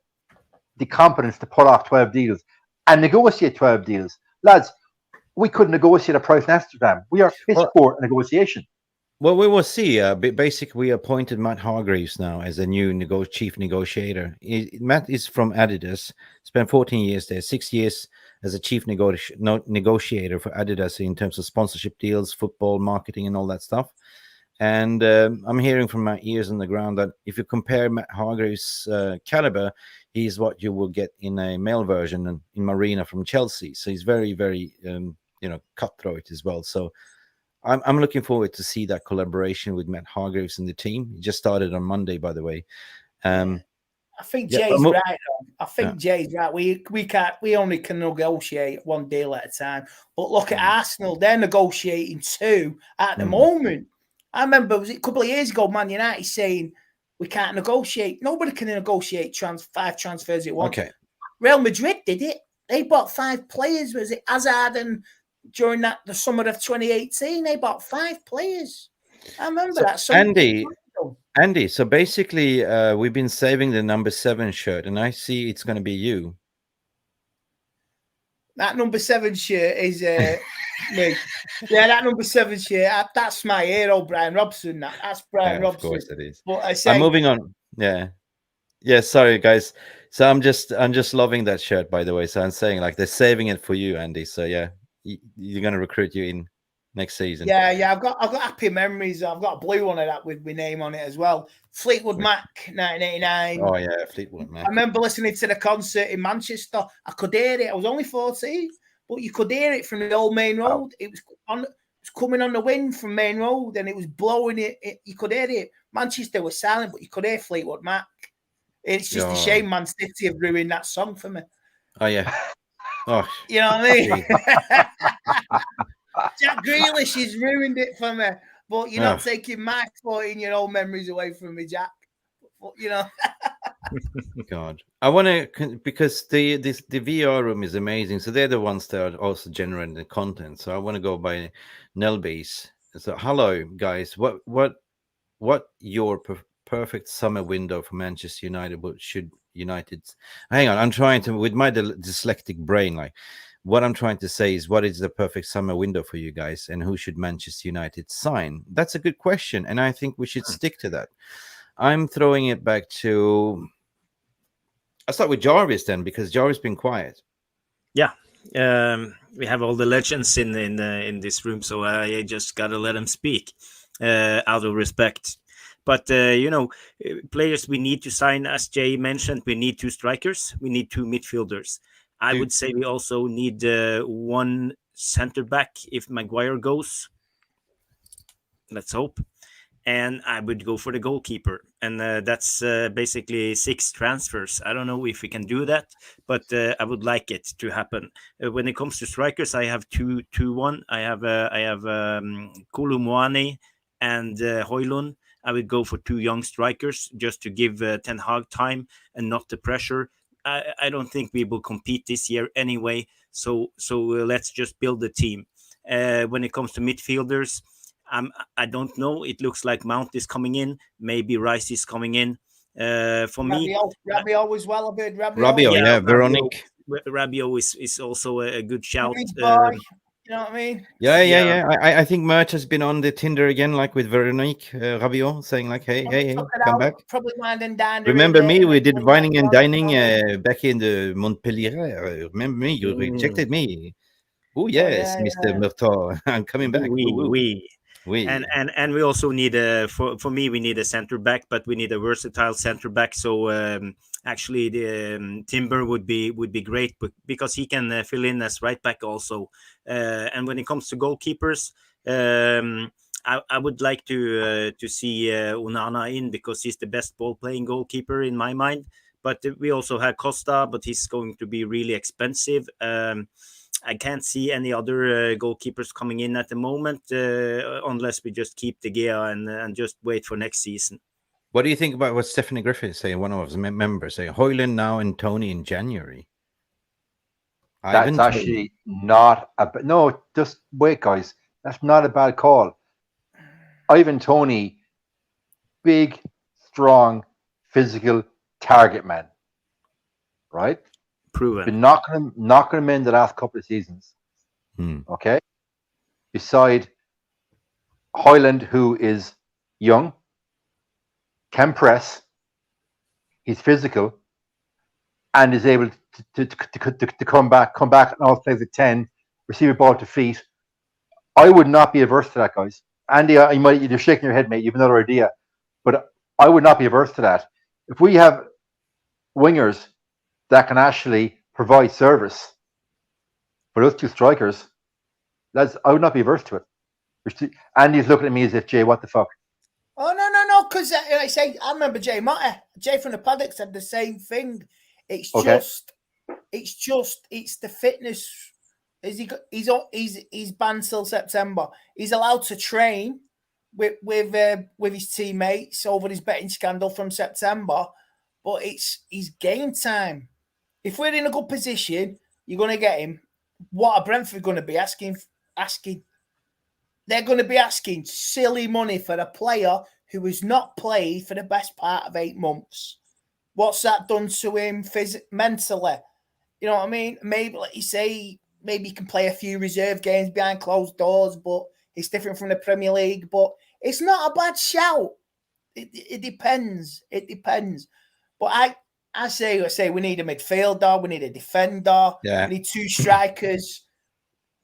Speaker 3: the competence to pull off 12 deals and negotiate 12 deals? Lads, we couldn't negotiate a price in Amsterdam. We are piss poor at negotiation.
Speaker 1: Well, we will see. Basically, we appointed Matt Hargreaves now as a new chief negotiator. Matt is from Adidas, spent 14 years there, 6 years as a chief negotiator for Adidas in terms of sponsorship deals, football, marketing, and all that stuff. And I'm hearing from my ears on the ground that if you compare Matt Hargreaves' caliber, he's what you will get in a male version in Marina from Chelsea. So he's very, very, cutthroat as well. So I'm looking forward to see that collaboration with Matt Hargreaves and the team. He just started on Monday, by the way.
Speaker 2: I think Jay's right. I think Jay's right. We only can negotiate 1 deal at a time. But look at Arsenal; they're negotiating 2 at the moment. I remember was it a couple of years ago, Man United saying we can't negotiate. Nobody can negotiate 5 transfers at once. Okay. Real Madrid did it. They bought 5 players. Was it Hazard and? During the summer of 2018, they bought 5 players. I remember that. So
Speaker 1: Andy. So basically, we've been saving the number 7 shirt, and I see it's going to be you.
Speaker 2: That number 7 shirt is me. Yeah, that number 7 shirt. That's my hero, Brian Robson. That's Brian Robson. Of course, it is. But I'm
Speaker 1: moving on. Yeah. Sorry, guys. So I'm just loving that shirt, by the way. So I'm saying like they're saving it for you, Andy. So yeah. You're going to recruit you in next season.
Speaker 2: Yeah. I've got happy memories. I've got a blue one of that with my name on it as well. Fleetwood Mac, 1989.
Speaker 1: Oh yeah, Fleetwood Mac.
Speaker 2: I remember listening to the concert in Manchester. I could hear it. I was only 14, but you could hear it from the old main road. It was coming on the wind from Main Road, and it was blowing it. You could hear it. Manchester was silent, but you could hear Fleetwood Mac. It's just a shame Man City have ruined that song for me.
Speaker 1: Oh yeah. Oh,
Speaker 2: you know what I mean? Jack Grealish has ruined it for me. But you're not taking my 14-year-old memories away from me, Jack. But,
Speaker 1: God, I want to, because the VR room is amazing. So they're the ones that are also generating the content. So I want to go by Nelbase. So hello guys, what your perfect summer window for Manchester United? What should United? Hang on, I'm trying to, with my dyslexic brain, like what I'm trying to say is, what is the perfect summer window for you guys, and who should Manchester United sign? That's a good question, and I think we should stick to that. I'm throwing it back to. I'll start with Jarvis then, because Jarvis been quiet.
Speaker 4: Yeah, we have all the legends in this room, so I just gotta let them speak out of respect. But players we need to sign, as Jay mentioned, we need 2 strikers, we need 2 midfielders. I would say we also need 1 center back if Maguire goes. Let's hope. And I would go for the goalkeeper, and that's basically 6 transfers. I don't know if we can do that, but I would like it to happen. When it comes to strikers, I have 1. I have Kolo Muani and Højlund. I would go for 2 young strikers just to give Ten Hag time and not the pressure. I don't think we will compete this year anyway, so let's just build the team. When it comes to midfielders, I don't know. It looks like Mount is coming in. Maybe Rice is coming in. For me,
Speaker 2: Rabiot as well. I've heard
Speaker 1: Rabiot, yeah, Veronique.
Speaker 4: Rabiot is also a good shout.
Speaker 2: You know what I mean?
Speaker 1: Yeah. I think Mert has been on the Tinder again, like with Veronique Rabiot, saying like, hey, come back.
Speaker 2: Probably winding down.
Speaker 1: Remember me? We did wining and dining back in the Montpellier. Remember me? You rejected me. Oh yes, Mr. Murtaugh. I'm coming back.
Speaker 4: And we also need for me we need a center back, but we need a versatile center back. So actually the Timber would be great, but because he can fill in as right back also. And when it comes to goalkeepers, I would like to see Onana in, because he's the best ball playing goalkeeper in my mind. But we also have Costa, but he's going to be really expensive. I can't see any other goalkeepers coming in at the moment, unless we just keep De Gea and just wait for next season.
Speaker 1: What do you think about what Stephanie Griffith is saying? One of his members saying Højlund now and Tony in January.
Speaker 3: That's actually not no. Just wait, guys. That's not a bad call. Ivan Toney, big, strong, physical target man, right?
Speaker 4: Proven.
Speaker 3: Been knocking him in the last couple of seasons. Okay. Beside Højlund, who is young, can press, he's physical, and is able to come back and all plays at 10, receive a ball to feet. I would not be averse to that, guys. Andy, you're shaking your head, mate. You have another idea, but I would not be averse to that. If we have wingers that can actually provide service for those 2 strikers, I would not be averse to it. Andy's looking at me as if, Jay, what the fuck?
Speaker 2: Oh no, because I remember Jay from the Paddock said the same thing. It's the fitness. He's banned till September. He's allowed to train with his teammates over his betting scandal from September, but it's game time. If we're in a good position, you're going to get him. What are Brentford going to be asking? They're going to be asking silly money for a player who has not played for the best part of 8 months. What's that done to him mentally? You know what I mean? Maybe, like you say, maybe he can play a few reserve games behind closed doors, but it's different from the Premier League. But it's not a bad shout. It depends. It depends. But I say we need a midfielder, we need a defender, we need 2 strikers.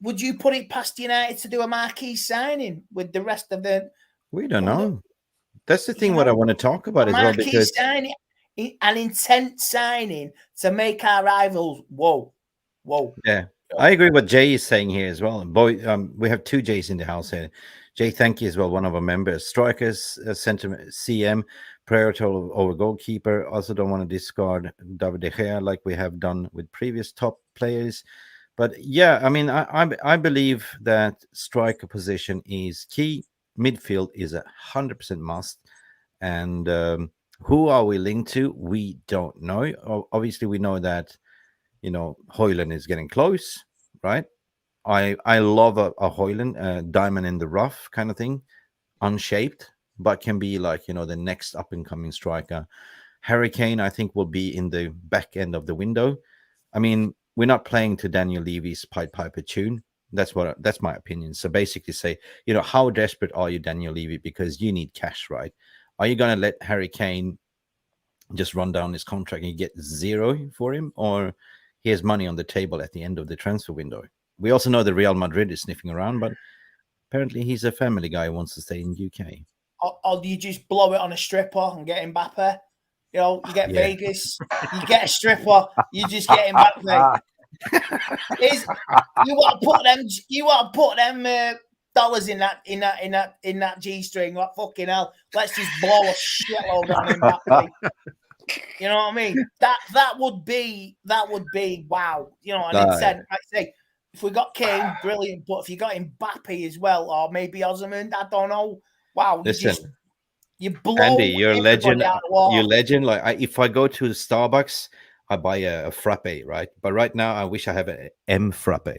Speaker 2: Would you put it past United to do a marquee signing with the rest of the?
Speaker 1: We don't know. That's the thing. What I want to talk about as well, because
Speaker 2: signing, an intent signing to make our rivals. Whoa.
Speaker 1: Yeah, I agree with Jay is saying here as well. Boy, we have 2 Jays in the house here. Jay, thank you as well. One of our members, strikers, center CM, priority over goalkeeper. Also, don't want to discard David De Gea like we have done with previous top players. But yeah, I mean, I believe that striker position is key. Midfield is 100% must, and Who are we linked to? We don't know. Obviously, we know that, Højlund is getting close, right? I love a Højlund, diamond in the rough kind of thing, unshaped, but can be like, the next up and coming striker. Harry Kane, I think, will be in the back end of the window. I mean, we're not playing to Daniel Levy's Pied Piper tune. That's my opinion. So basically say, how desperate are you, Daniel Levy? Because you need cash, right? Are you going to let Harry Kane just run down his contract and you get zero for him? Or he has money on the table at the end of the transfer window? We also know that Real Madrid is sniffing around, but apparently he's a family guy who wants to stay in UK.
Speaker 2: Or do you just blow it on a stripper and get Mbappe? You get Vegas, you get a stripper, you just get Mbappe. You want to put them dollars in that G-string, like fucking hell. Let's just blow a shitload on Mbappe. You know what I mean? That would be wow. And instead, like I say, if we got Kane, brilliant. But if you got Mbappe as well, or maybe Osimhen, I don't know. Wow,
Speaker 1: listen,
Speaker 2: you blow
Speaker 1: Andy, you're a legend.
Speaker 2: Out of the water.
Speaker 1: You're a legend. Like if I go to the Starbucks, I buy a frappe, right? But right now, I wish I have a M frappe.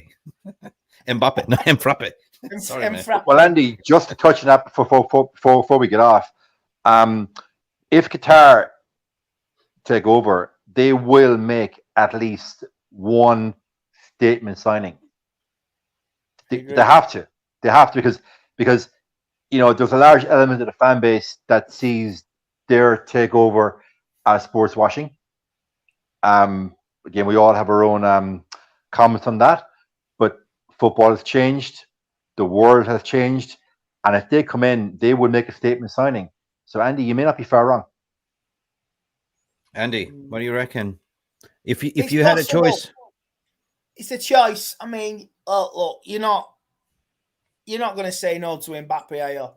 Speaker 1: Mbappe, no M frappe. Sorry, man.
Speaker 3: Well, Andy, just to touch on that before we get off, if Qatar take over, they will make at least one statement signing. They have to. They have to because there's a large element of the fan base that sees their takeover as sports washing. Again, we all have our own comments on that, but football has changed, the world has changed, and if they come in, they will make a statement signing. So, Andy, you may not be far wrong.
Speaker 1: Andy, what do you reckon? If you had a choice,
Speaker 2: it's a choice. I mean, look, you're not going to say no to Mbappe, are you?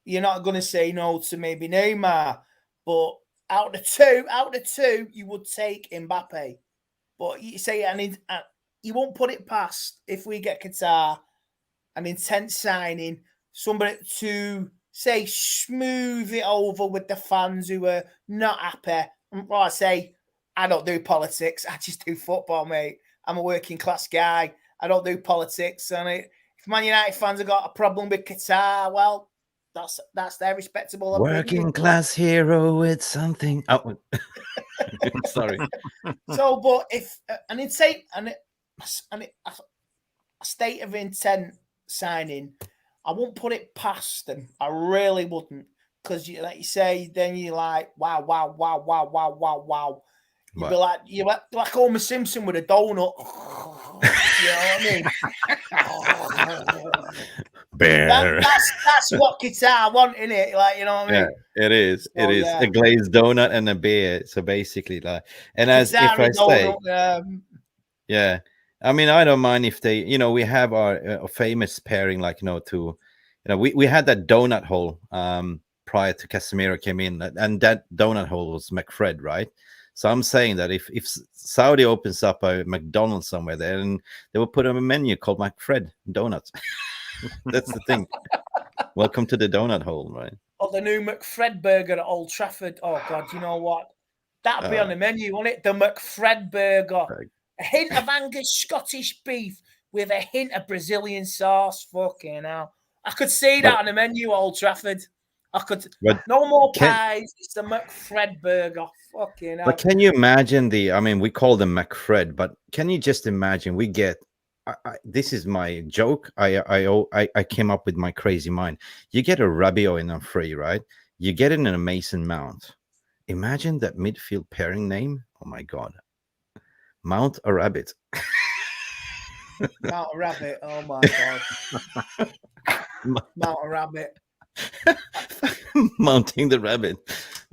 Speaker 2: You're not going to say no to maybe Neymar, but out of two, you would take Mbappe. But you say, you won't put it past if we get Qatar, an intense signing, somebody to say smooth it over with the fans who are not happy. Well, I say, I don't do politics. I just do football, mate. I'm a working class guy. I don't do politics. And if Man United fans have got a problem with Qatar, well, that's their respectable opinion.
Speaker 1: Working class hero with something. Oh, sorry.
Speaker 2: So, but if a state of intent signing, I won't put it past them. I really wouldn't, because like you say, then you're like, wow. You're like Homer Simpson with a donut. You know what I mean?
Speaker 1: Bear.
Speaker 2: That's what Qatar want, innit? Like, you know what I mean?
Speaker 1: Yeah, it is. It is a glazed donut and a beer. So basically, like, and as
Speaker 2: Qatar
Speaker 1: if I say,
Speaker 2: donut,
Speaker 1: yeah. I mean, I don't mind if they, we have our famous pairing, like, we had that donut hole prior to Casemiro came in, and that donut hole was McFred, right? So I'm saying that if Saudi opens up a McDonald's somewhere there, and they will put up a menu called McFred Donuts. That's the thing. Welcome to the donut hole, right?
Speaker 2: Or the new McFred burger at Old Trafford. Oh, God, you know what? That'd be on the menu, wouldn't it? The McFred burger. A hint of Angus Scottish beef with a hint of Brazilian sauce. Fucking hell. I could see that on the menu at Old Trafford. I could. No more pies. It's the McFred burger. Fucking hell.
Speaker 1: But can you imagine we call them McFred, but can you just imagine we get, this is my joke. I came up with my crazy mind. You get a Rabiot in a free, right? You get it in a Mason Mount. Imagine that midfield pairing name. Oh my God. Mount a Rabbit.
Speaker 2: Mount a Rabbit. Oh my God. Mount a Rabbit.
Speaker 1: Mounting the rabbit.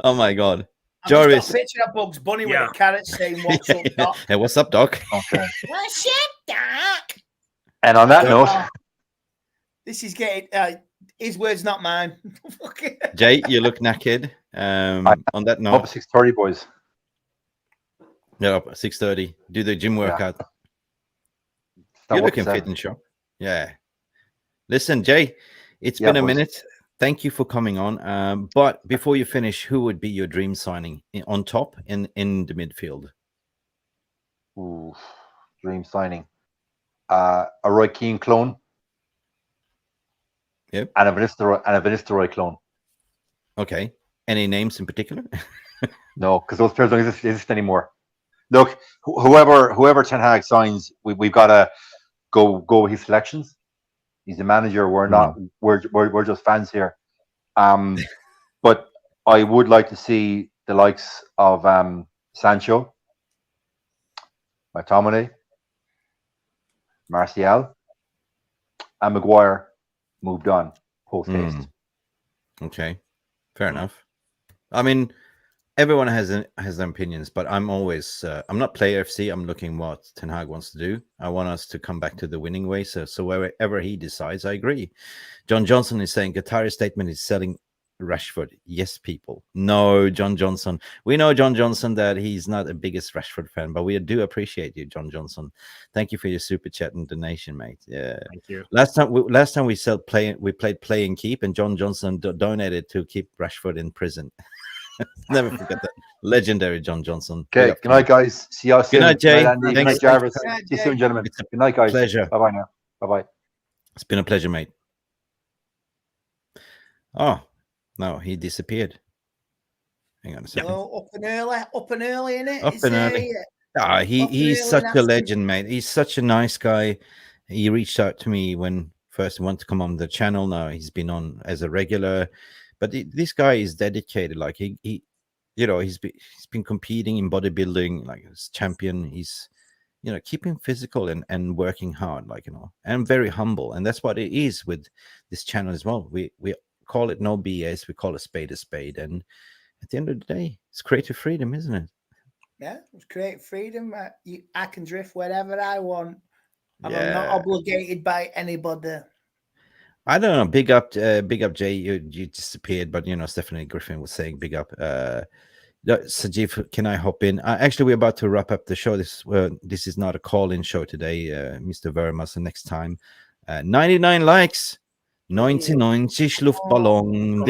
Speaker 1: Oh my God.
Speaker 2: Jarvis. Got a picture of Bugs Bunny with a carrot saying, "What's up, Doc?"
Speaker 1: Hey, what's up, Doc?
Speaker 3: Okay.
Speaker 2: What's up, Doc?
Speaker 3: And on that note,
Speaker 2: this is getting his words, not mine.
Speaker 1: Jay, you look knackered. On that note,
Speaker 3: up 6:30, boys.
Speaker 1: Yeah, up 6:30. Do the gym workout. You're looking fit and sharp. Yeah. Listen, Jay, it's been a minute. thank you for coming on. But before you finish, who would be your dream signing on top in the midfield?
Speaker 3: Ooh, dream signing. A Roy Keane clone.
Speaker 1: Yep.
Speaker 3: And a Van clone.
Speaker 1: Okay. Any names in particular?
Speaker 3: No, because those players don't exist anymore. Look, whoever Ten Hag signs, we've got to go with his selections. He's the manager. We're not. We're just fans here. But I would like to see the likes of Sancho, McTominay, Martial, and Maguire moved on post haste.
Speaker 1: Okay, fair enough. I mean, everyone has their opinions, but I'm always I'm not player FC. I'm looking what Ten Hag wants to do. I want us to come back to the winning way. So wherever he decides, I agree. John Johnson is saying Qatari's statement is selling Rashford. Yes, people. No, John Johnson. We know John Johnson that he's not the biggest Rashford fan, but we do appreciate you, John Johnson. Thank you for your super chat and donation, mate. Yeah,
Speaker 4: thank you.
Speaker 1: Last time we played Play and Keep, and John Johnson donated to keep Rashford in prison. Never forget that. Legendary John Johnson.
Speaker 3: Okay, good night, guys. See you soon.
Speaker 1: Good night, Jay.
Speaker 3: Good night, Jarvis. See you soon, gentlemen. Good night, guys.
Speaker 1: Pleasure.
Speaker 3: Bye-bye now. Bye-bye.
Speaker 1: It's been a pleasure, mate. Oh, no, he disappeared. Hang on a second.
Speaker 2: Oh, up and early, innit?
Speaker 1: Up and early. He's such a legend, mate. He's such a nice guy. He reached out to me when first he wanted to come on the channel. Now he's been on as a regular. But this guy is dedicated. Like he you know, he's been competing in bodybuilding, like as champion. He's, you know, keeping physical and working hard, like, you know, and very humble. And that's what it is with this channel as well. We call it no BS. We call a spade. And at the end of the day, it's creative freedom, isn't it?
Speaker 2: Yeah, it's creative freedom. I can drift wherever I want. And I'm not obligated by anybody.
Speaker 1: I don't know. Big up, Jay. You disappeared, but you know, Stephanie Griffin was saying big up. Sajif, can I hop in? Actually, we're about to wrap up the show. This is not a call-in show today, Mr. Verma. So next time, 99 likes, 99 Luftballon.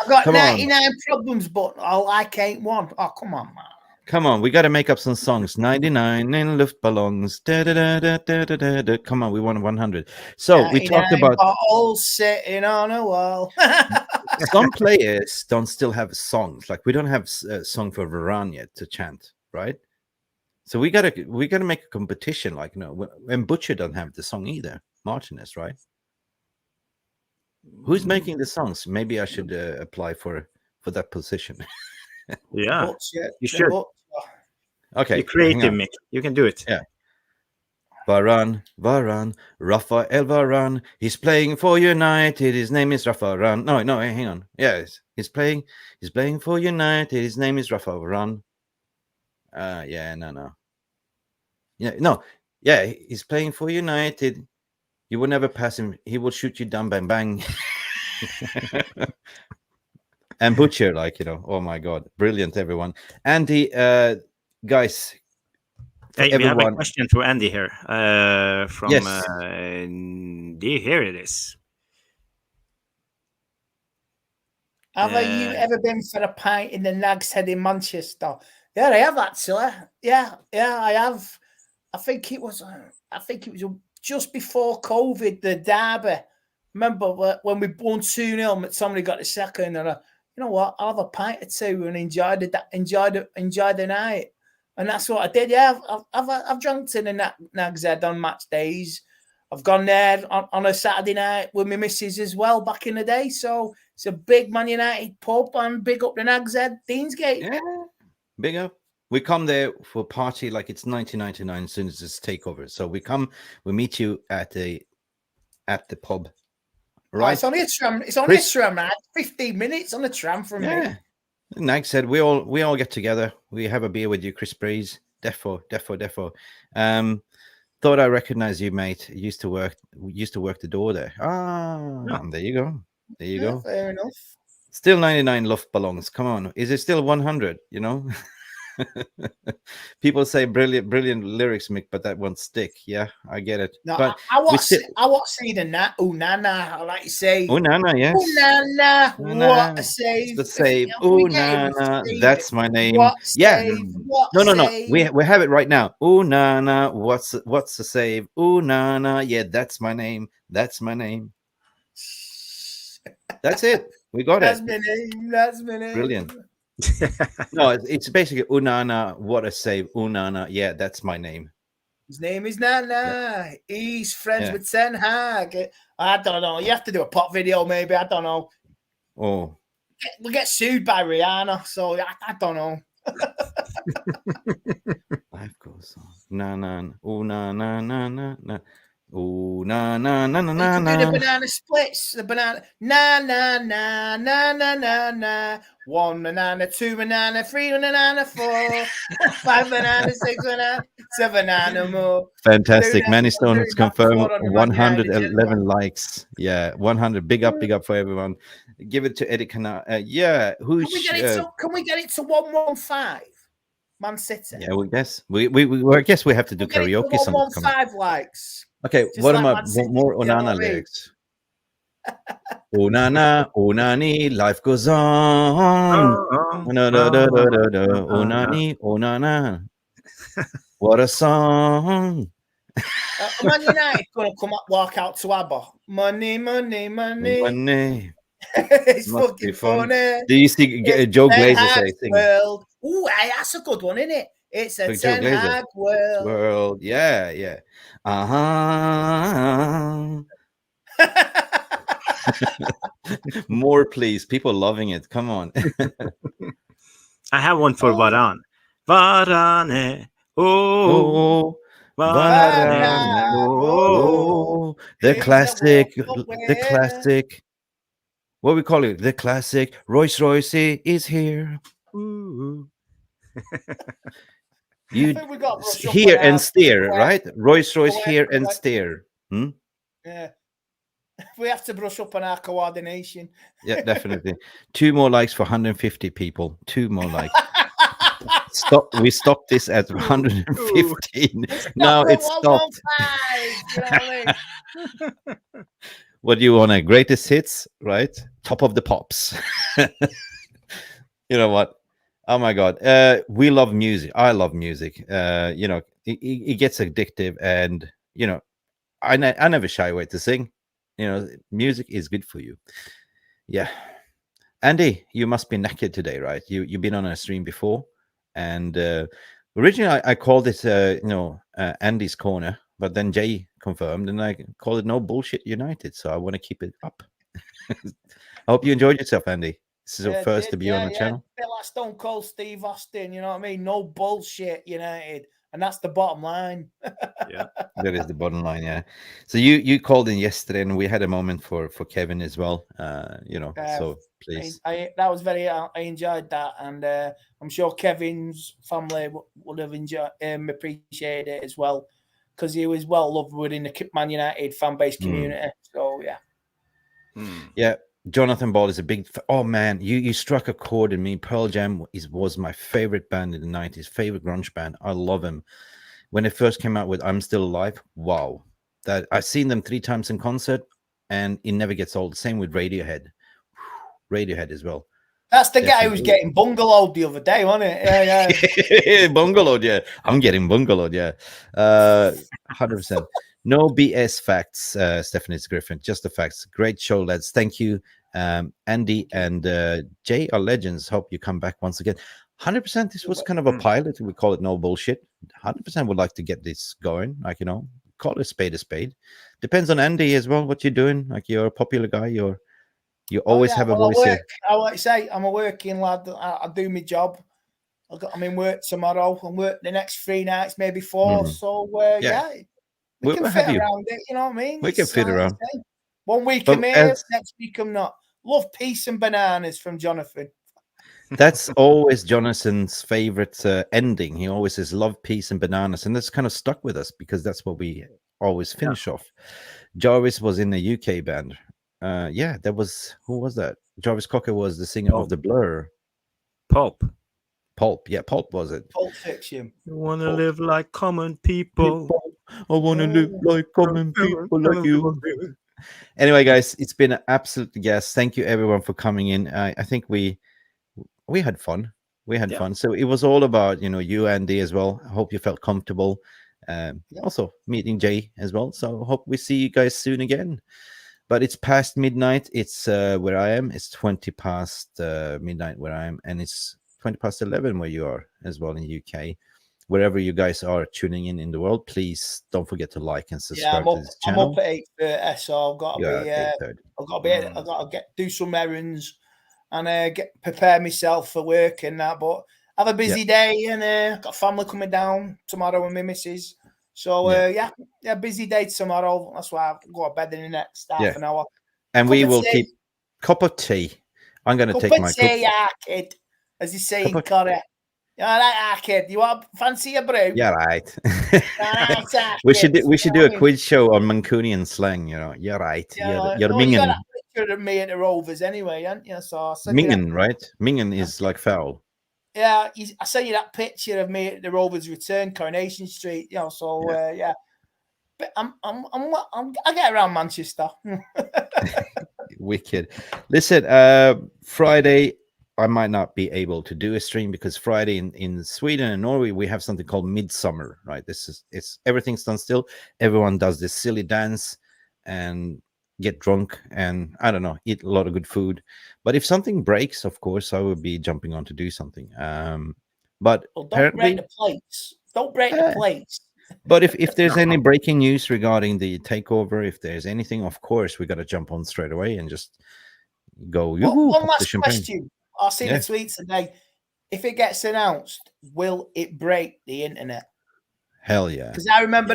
Speaker 2: I've got 99 problems, but I ain't one. Oh, come on, man.
Speaker 1: Come on, we got to make up some songs. 99 in Luftballons. Come on, we want 100. So we talked about
Speaker 2: all sitting on a wall.
Speaker 1: Some players don't still have songs. Like we don't have a song for Varane yet to chant, right? So we gotta make a competition. Like, you know, when Butcher doesn't have the song either. Martinez, right? Who's making the songs? Maybe I should apply for that position.
Speaker 4: Yeah, you should.
Speaker 1: Okay,
Speaker 4: you're creative, Mick. You can do it.
Speaker 1: Yeah. Varane, Rafael Varane. He's playing for United. His name is Rafael Varane. No, hang on. Yes, he's playing for United. His name is Rafael Varane. Yeah, he's playing for United. You will never pass him. He will shoot you down, bang, bang. And Butcher, like, you know, oh my God, brilliant, everyone. Andy, guys.
Speaker 4: Hey, we have a question to Andy here. From
Speaker 1: yes.
Speaker 4: Here it is.
Speaker 2: Have you ever been for a pint in the Nag's Head in Manchester? Yeah, I have actually. Yeah, I have. I think it was just before COVID, the derby. Remember when we won 2-0, somebody got the second, and you know what? I'll have a pint or two and enjoy the night. And that's what I did. Yeah, I've drunk to the Nag's Head on match days. I've gone there on a Saturday night with my missus as well back in the day. So it's a big Man United pub, and big up the Nag's Head, Deansgate.
Speaker 1: Yeah, big up. We come there for a party like it's 1999 as soon as it's takeover. So we meet you at the pub. Right.
Speaker 2: It's only a tram. It's only a tram, man. 15 minutes on the tram from me.
Speaker 1: Nag said we all get together. We have a beer with you, Chris Breeze. Defo. Thought I recognized you, mate. Used to work the door there. There you go. There you go.
Speaker 2: Fair enough.
Speaker 1: Still 99 Luftballons. Come on. Is it still 100? You know? People say brilliant lyrics, Mick, but that won't stick. Yeah, I get it.
Speaker 2: No,
Speaker 1: but
Speaker 2: I want see the nat. Oh, nana, I like to say.
Speaker 1: Oh, nana, yes.
Speaker 2: Oh, nana, what a
Speaker 1: It's
Speaker 2: save.
Speaker 1: the save.
Speaker 2: Can
Speaker 1: Oh,
Speaker 2: we get it with
Speaker 1: nana,
Speaker 2: Steve?
Speaker 1: that's my name.
Speaker 2: What
Speaker 1: Yeah.
Speaker 2: save? What
Speaker 1: No.
Speaker 2: save?
Speaker 1: We have it right now. Oh, nana, what's the save? Oh, nana, yeah, that's my name. That's my name. That's it. We got
Speaker 2: That's
Speaker 1: it.
Speaker 2: my name. That's my name.
Speaker 1: Brilliant. No, it's basically Unana, what a save. Unana, yeah, that's my name.
Speaker 2: His name is Nana. He's friends with tenhag. I don't know. You have to do a pop video, maybe. I don't know.
Speaker 1: Oh,
Speaker 2: We'll get sued by Rihanna, so I don't know.
Speaker 1: Life goes on. Na na. Oh na na na na na. Oh na na na na na na.
Speaker 2: Do the banana splits. The banana. Na na na na na na na. 1 banana, 2 banana, 3 banana, 4, 5 banana, 6 banana, 7 banana more.
Speaker 1: Fantastic. Manny Stone has confirmed 111
Speaker 2: 111
Speaker 1: likes. Yeah, 100. Big up for everyone. Give it to 𝒖𝒄. Yeah, who's
Speaker 2: can we get it to 115? Man City.
Speaker 1: Yeah, we guess we I guess we have to do karaoke.
Speaker 2: 115 likes.
Speaker 1: Okay,
Speaker 2: Just
Speaker 1: what
Speaker 2: like
Speaker 1: am I?
Speaker 2: Man City,
Speaker 1: More
Speaker 2: you know
Speaker 1: Onana
Speaker 2: what I mean?
Speaker 1: lyrics. Onana, Onani, life goes on. Onani, Onana. What a song.
Speaker 2: Man United gonna come up, walk out to ABBA. Money, money, money.
Speaker 1: Money.
Speaker 2: It's
Speaker 1: Must
Speaker 2: fucking
Speaker 1: be fun.
Speaker 2: funny.
Speaker 1: Do you see Joe Glazer say thing?
Speaker 2: World. Ooh, that's a good one, isn't it? It's a
Speaker 1: Like Joe Glazer.
Speaker 2: tenhag world.
Speaker 1: Yeah. Uh-huh. More, please. People loving it. Come on.
Speaker 4: I have one for Varan. Varane. Oh.
Speaker 1: Varane. Oh. The classic. What we call it? The classic. Royce is here. Ooh. You hear and steer, right? Royce hear and steer.
Speaker 2: Yeah. We have to brush up on our coordination.
Speaker 1: Yeah, definitely. 2 more likes for 150 people. 2 more likes. We stopped this at 115. Now it's stopped.
Speaker 2: You know what I mean?
Speaker 1: What do you want? A greatest hits, right? Top of the pops. You know what? Oh my God. We love music. I love music. You know, it gets addictive, and you know, I never shy away to sing. You know, music is good for you. Yeah. Andy, you must be naked today, right? You've been on a stream before, and originally I called it Andy's Corner, but then Jay confirmed, and I called it No Bullshit United. So I want to keep it up. I hope you enjoyed yourself, Andy. This is your first debut on the channel.
Speaker 2: A bit like Stone Cold Steve Austin, you know what I mean? No bullshit United. And that's the bottom line.
Speaker 4: Yeah,
Speaker 1: that is the bottom line. Yeah. So you called in yesterday, and we had a moment for Kevin as well. You know, so please.
Speaker 2: I enjoyed that, and I'm sure Kevin's family would have appreciated it as well, because he was well loved within the Man United fan base community. So yeah.
Speaker 1: Yeah. Jonathan Ball is a big. Oh man, you struck a chord in me. Pearl Jam was my favorite band in the 90s, favorite grunge band. I love them. When they first came out with "I'm Still Alive," wow, that I've seen them 3 times in concert, and it never gets old. Same with Radiohead. Radiohead as well.
Speaker 2: That's the guy who was getting bungalowed the other day, wasn't it? Yeah.
Speaker 1: Bungalowed, yeah. I'm getting bungalowed, yeah. 100%. No BS facts, Stephanie's Griffin. Just the facts. Great show, lads. Thank you. Andy and Jay are legends. Hope you come back once again. 100%. This was kind of a pilot. We call it No Bullshit. 100% would like to get this going. Like, you know, call it a spade a spade. Depends on Andy as well, what you're doing. Like, you're a popular guy. You always have a voice here.
Speaker 2: I like to say, I'm a working lad. I do my job. I'm in work tomorrow and work the next 3 nights, maybe 4. So, yeah. We can fit around it, you know what I mean?
Speaker 1: We can fit around.
Speaker 2: 1 week I'm here, next week I'm not. Love peace and bananas from Jonathan.
Speaker 1: That's always Jonathan's favorite ending. He always says love, peace, and bananas. And that's kind of stuck with us because that's what we always finish off. Jarvis was in a UK band. Yeah, that was, who was that? Jarvis Cocker was the singer of the Blur.
Speaker 4: Pulp.
Speaker 1: Pulp. Yeah, Pulp was it.
Speaker 2: Pulp Fiction.
Speaker 4: You want to live like common people.
Speaker 1: I want to live like common people like you. Anyway, guys, it's been an absolute guess. Thank you everyone for coming in. I think we had fun. We had fun. So it was all about, you, Andy, as well. I hope you felt comfortable. Also meeting Jay as well. So hope we see you guys soon again. But it's past midnight. It's where I am. It's 20 past midnight where I am. And it's 20 past 11 where you are as well in the UK. Wherever you guys are tuning in the world, please don't forget to like and subscribe to this channel.
Speaker 2: I'm up at 8:30, so I've got to do some errands and prepare myself for work and that. But have a busy day, and got family coming down tomorrow with my missus. So busy day tomorrow. That's why I'll go to bed in the next half an hour.
Speaker 1: And we will keep cup of tea. I'm going to take my
Speaker 2: cup. Kid, as you say in Korea. All right, kid. You want fancy a brew?
Speaker 1: Yeah, right. we should do a quiz show on Mancunian slang. You're right. You're Mingen.
Speaker 2: You got a picture of me at the Rovers anyway, haven't you? So
Speaker 1: Mingen, right? Mingen is like foul.
Speaker 2: Yeah, I sent you that picture of me at the Rovers return, Coronation Street. But I get around Manchester.
Speaker 1: Wicked. Listen, Friday, I might not be able to do a stream because Friday in Sweden and Norway, we have something called Midsummer, right? It's everything's done still. Everyone does this silly dance and get drunk and, I don't know, eat a lot of good food. But if something breaks, of course, I would be jumping on to do something. But
Speaker 2: don't break the plates. Don't break the plates.
Speaker 1: But if there's any breaking news regarding the takeover, if there's anything, of course, we got to jump on straight away and just go.
Speaker 2: One last question. I'll see the tweets today. If it gets announced, will it break the internet?
Speaker 1: Hell yeah.
Speaker 2: Because I remember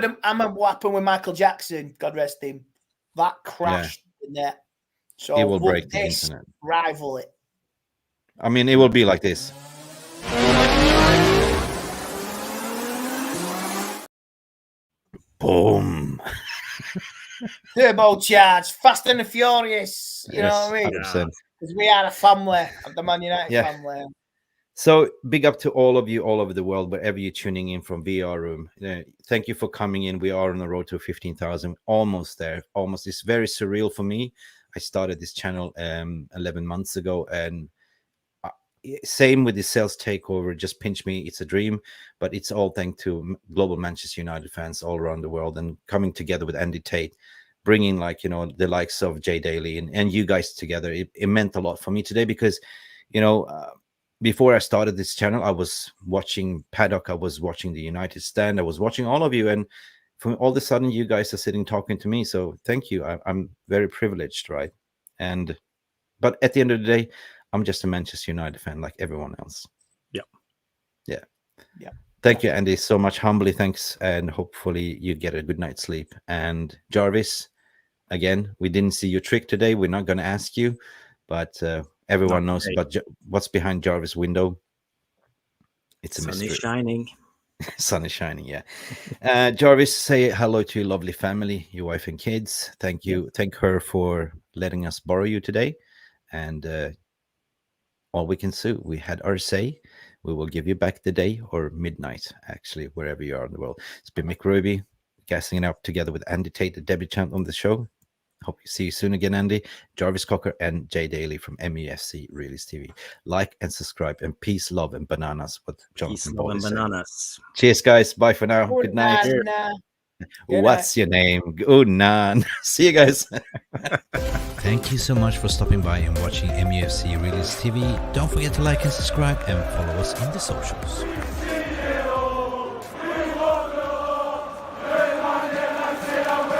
Speaker 2: what happened with Michael Jackson, God rest him. That crashed the net. So
Speaker 1: it will break the internet.
Speaker 2: Rival it.
Speaker 1: I mean, it will be like this. Boom.
Speaker 2: Turbo charge, Fast and the Furious. You know what I mean?
Speaker 1: 100%.
Speaker 2: Because we are a family, the Man United family.
Speaker 1: So big up to all of you all over the world, wherever you're tuning in from VR Room. Thank you for coming in. We are on the road to 15,000, almost there. Almost. It's very surreal for me. I started this channel 11 months ago, and same with the sales takeover. Just pinch me. It's a dream, but it's all thanks to global Manchester United fans all around the world and coming together with Andy Tate, bringing the likes of Jay Daly and you guys together. It meant a lot for me today because, before I started this channel, I was watching Paddoc. I was watching the United stand. I was watching all of you. And from all of a sudden, you guys are sitting talking to me. So thank you. I'm very privileged, right? But at the end of the day, I'm just a Manchester United fan like everyone else. Yeah. Thank you, Andy, so much. Humbly thanks. And hopefully you get a good night's sleep. And Jarvis, again, we didn't see your trick today. We're not going to ask you, but everyone knows about what's behind Jarvis' window. It's a mystery.
Speaker 4: Sun is shining.
Speaker 1: Sun is shining, yeah. Jarvis, say hello to your lovely family, your wife and kids. Thank you. Thank her for letting us borrow you today. And all we can do, we had our say. We will give you back the day or midnight, actually, wherever you are in the world. It's been Mick Ruby, gassing it up together with Andy Tate, the debut champ on the show. Hope you see you soon again, Andy. Jarvis Cocker and Jay Daly from Mufc Realist TV. Like and subscribe, and peace, love, and bananas. What Jonathan Paul is saying.
Speaker 4: Bananas.
Speaker 1: Cheers, guys. Bye for now. Good night. What's your name? Good night. See you guys. Thank you so much for stopping by and watching Mufc Realist TV. Don't forget to like and subscribe and follow us on the socials.